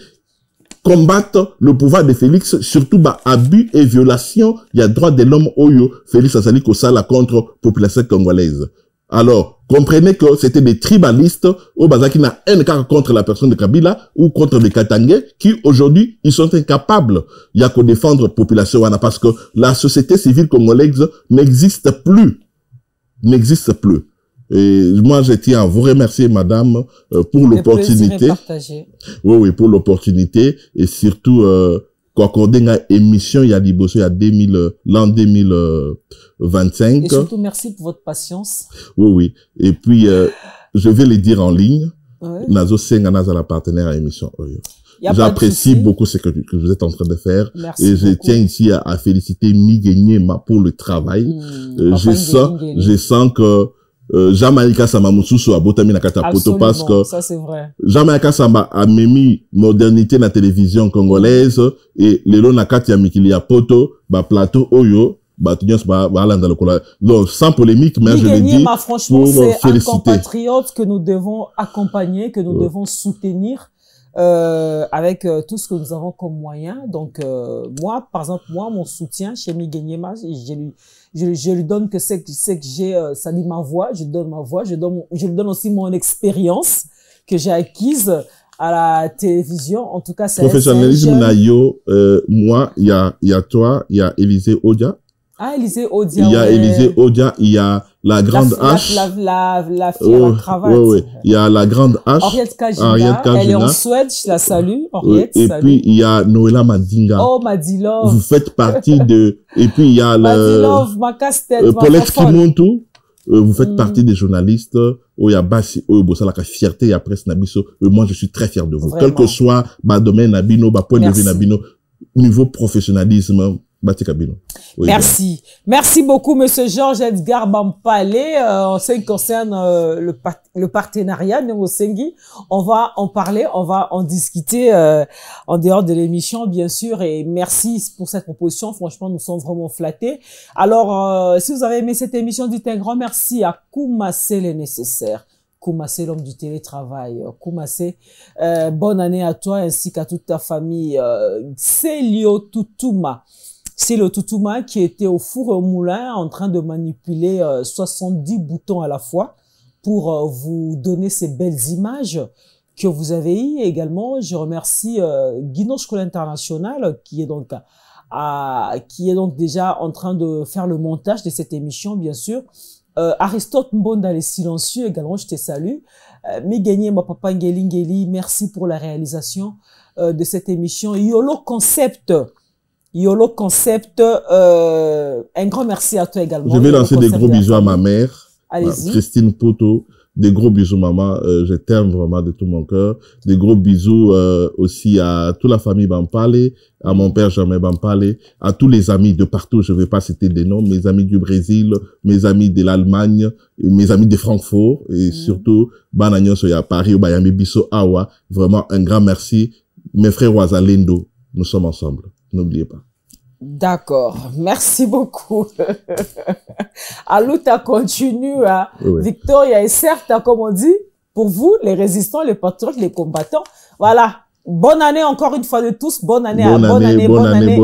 combattre le pouvoir de Félix, surtout bah, abus et violation, il y a droit de l'homme Oyo, Félix Azali Kosala contre la population congolaise. Alors, comprenez que c'était des tribalistes au Baza qui n'a un cas contre la personne de Kabila ou contre les Katangais qui aujourd'hui, ils sont incapables. Il y a qu'à défendre la population parce que la société civile congolaise n'existe plus. N'existe plus. Et moi, je tiens à vous remercier, madame, pour l'opportunité. Oui, pour l'opportunité et surtout, qu'accorder une émission, il y a l'an 2025. Et surtout, merci pour votre patience. Oui. Et puis, je vais le dire en ligne. Nazo Senga Naza, la partenaire à l'émission. J'apprécie beaucoup ce que vous êtes en train de faire. Merci et je tiens ici à féliciter Miguenyema pour le travail. Je sens que Jamaïka Samamususu a botami na kata poto parce que ça c'est vrai. Jamaïka Samba a mis modernité dans la télévision congolaise et les lots na kati ya mikili ya poto ba plateau oyo ba tunyos ba dans le cola. Donc sans polémique mais je le dis franchement c'est un compatriote que nous devons accompagner, que nous devons soutenir. Avec tout ce que nous avons comme moyen. Donc, moi, par exemple, mon soutien chez Miguenyema, je lui donne que c'est que j'ai, ça dit ma voix, je donne ma voix, je lui donne aussi mon expérience que j'ai acquise à la télévision. En tout cas, c'est professionnalisme nayo, moi, il y a toi, il y a Élisée Odia. Ah, Élisée Odia. Il y a Élisée Odia, il y a la grande H. La fille à la cravate. Oui. Il y a la grande H. Henriette Kajina. Elle est en Suède, je la salue. Henriette, et puis, il y a Noëlla Madinga. Oh, Madilove. Vous faites partie de, et puis il y a Madilove, ma casse-tête, Paulette Kimontou. Vous faites partie des journalistes. Oh, il y a Bassi, oh, bossa la fierté, il y a presse Nabiso. Moi, je suis très fier de vous. Vraiment. Quel que soit, ma domaine Nabino, ma point de vue Nabino, niveau professionnalisme, oui, merci. Merci beaucoup, monsieur Georges Edgar Bampalé. En ce qui concerne le partenariat Néo Sengi, on va en parler, on va en discuter en dehors de l'émission, bien sûr. Et merci pour cette proposition. Franchement, nous sommes vraiment flattés. Alors, si vous avez aimé cette émission, dites un grand merci à Koumassé les nécessaires. Koumassé, l'homme du télétravail. Koumassé, bonne année à toi ainsi qu'à toute ta famille. Célio Toutouma. C'est le Toutouma qui était au four et au moulin en train de manipuler 70 boutons à la fois pour vous donner ces belles images que vous avez eues. Également, je remercie Guino School International qui est donc déjà en train de faire le montage de cette émission, bien sûr. Aristote Mbonda les silencieux également, je te salue. Miganye ma papa Ngeli, merci pour la réalisation de cette émission. YOLO Concept, un grand merci à toi également. Je vais lancer des gros bisous à ma mère, allez-y. Christine Poto. Des gros bisous, maman. Je t'aime vraiment de tout mon cœur. Des gros bisous aussi à toute la famille Bampalé, à mon père Germain Bampalé, à tous les amis de partout. Je ne vais pas citer des noms. Mes amis du Brésil, mes amis de l'Allemagne, mes amis de Francfort et surtout Banagnon à Paris, au Bayami Bisso Awa. Vraiment un grand merci. Mes frères Ouazalendo, nous sommes ensemble. N'oubliez pas. D'accord, merci beaucoup. Alouta continue, hein. Oui. Victoria est certes, comme on dit, pour vous, les résistants, les patriotes, les combattants. Voilà. Bonne année encore une fois de tous. Bonne année. Bonne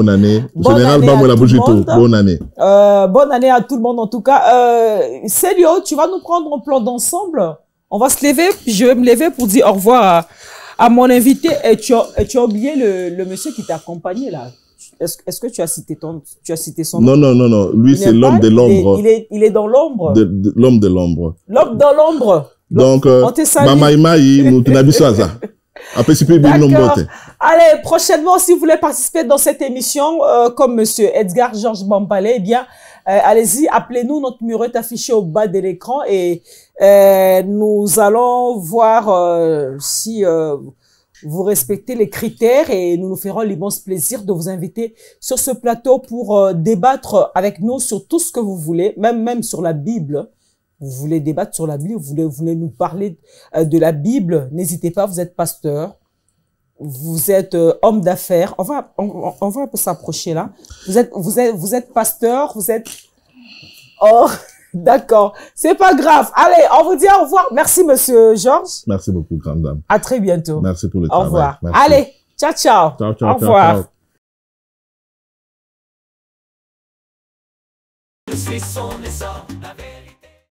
année. Général Bamoula Boujito, bonne année. Bonne année à tout le monde en tout cas. Célio, tu vas nous prendre un plan d'ensemble. On va se lever, puis je vais me lever pour dire au revoir à mon invité. Et tu as oublié le monsieur qui t'a accompagné là. Est-ce que tu as cité son nom? Non. Lui, c'est l'homme de l'ombre. Il est dans l'ombre. L'homme de l'ombre. L'homme dans l'ombre. Donc, Mamaïmaï, nous t'habillons à ça. Allez, prochainement, si vous voulez participer dans cette émission, comme monsieur Edgar Georges Bampalé, eh bien, allez-y, appelez-nous. Notre numéro est affiché au bas de l'écran et nous allons voir si vous respectez les critères et nous nous ferons l'immense plaisir de vous inviter sur ce plateau pour débattre avec nous sur tout ce que vous voulez, même sur la Bible. Vous voulez débattre sur la Bible, vous voulez nous parler de la Bible, n'hésitez pas, vous êtes pasteur, vous êtes homme d'affaires, on va un peu s'approcher là. Vous êtes pasteur, vous êtes... Oh, d'accord, c'est pas grave. Allez, on vous dit au revoir. Merci monsieur Georges. Merci beaucoup, grande dame. À très bientôt. Merci pour le travail. Au revoir. Merci. Allez. Ciao, ciao. Ciao, ciao, Au revoir. ciao.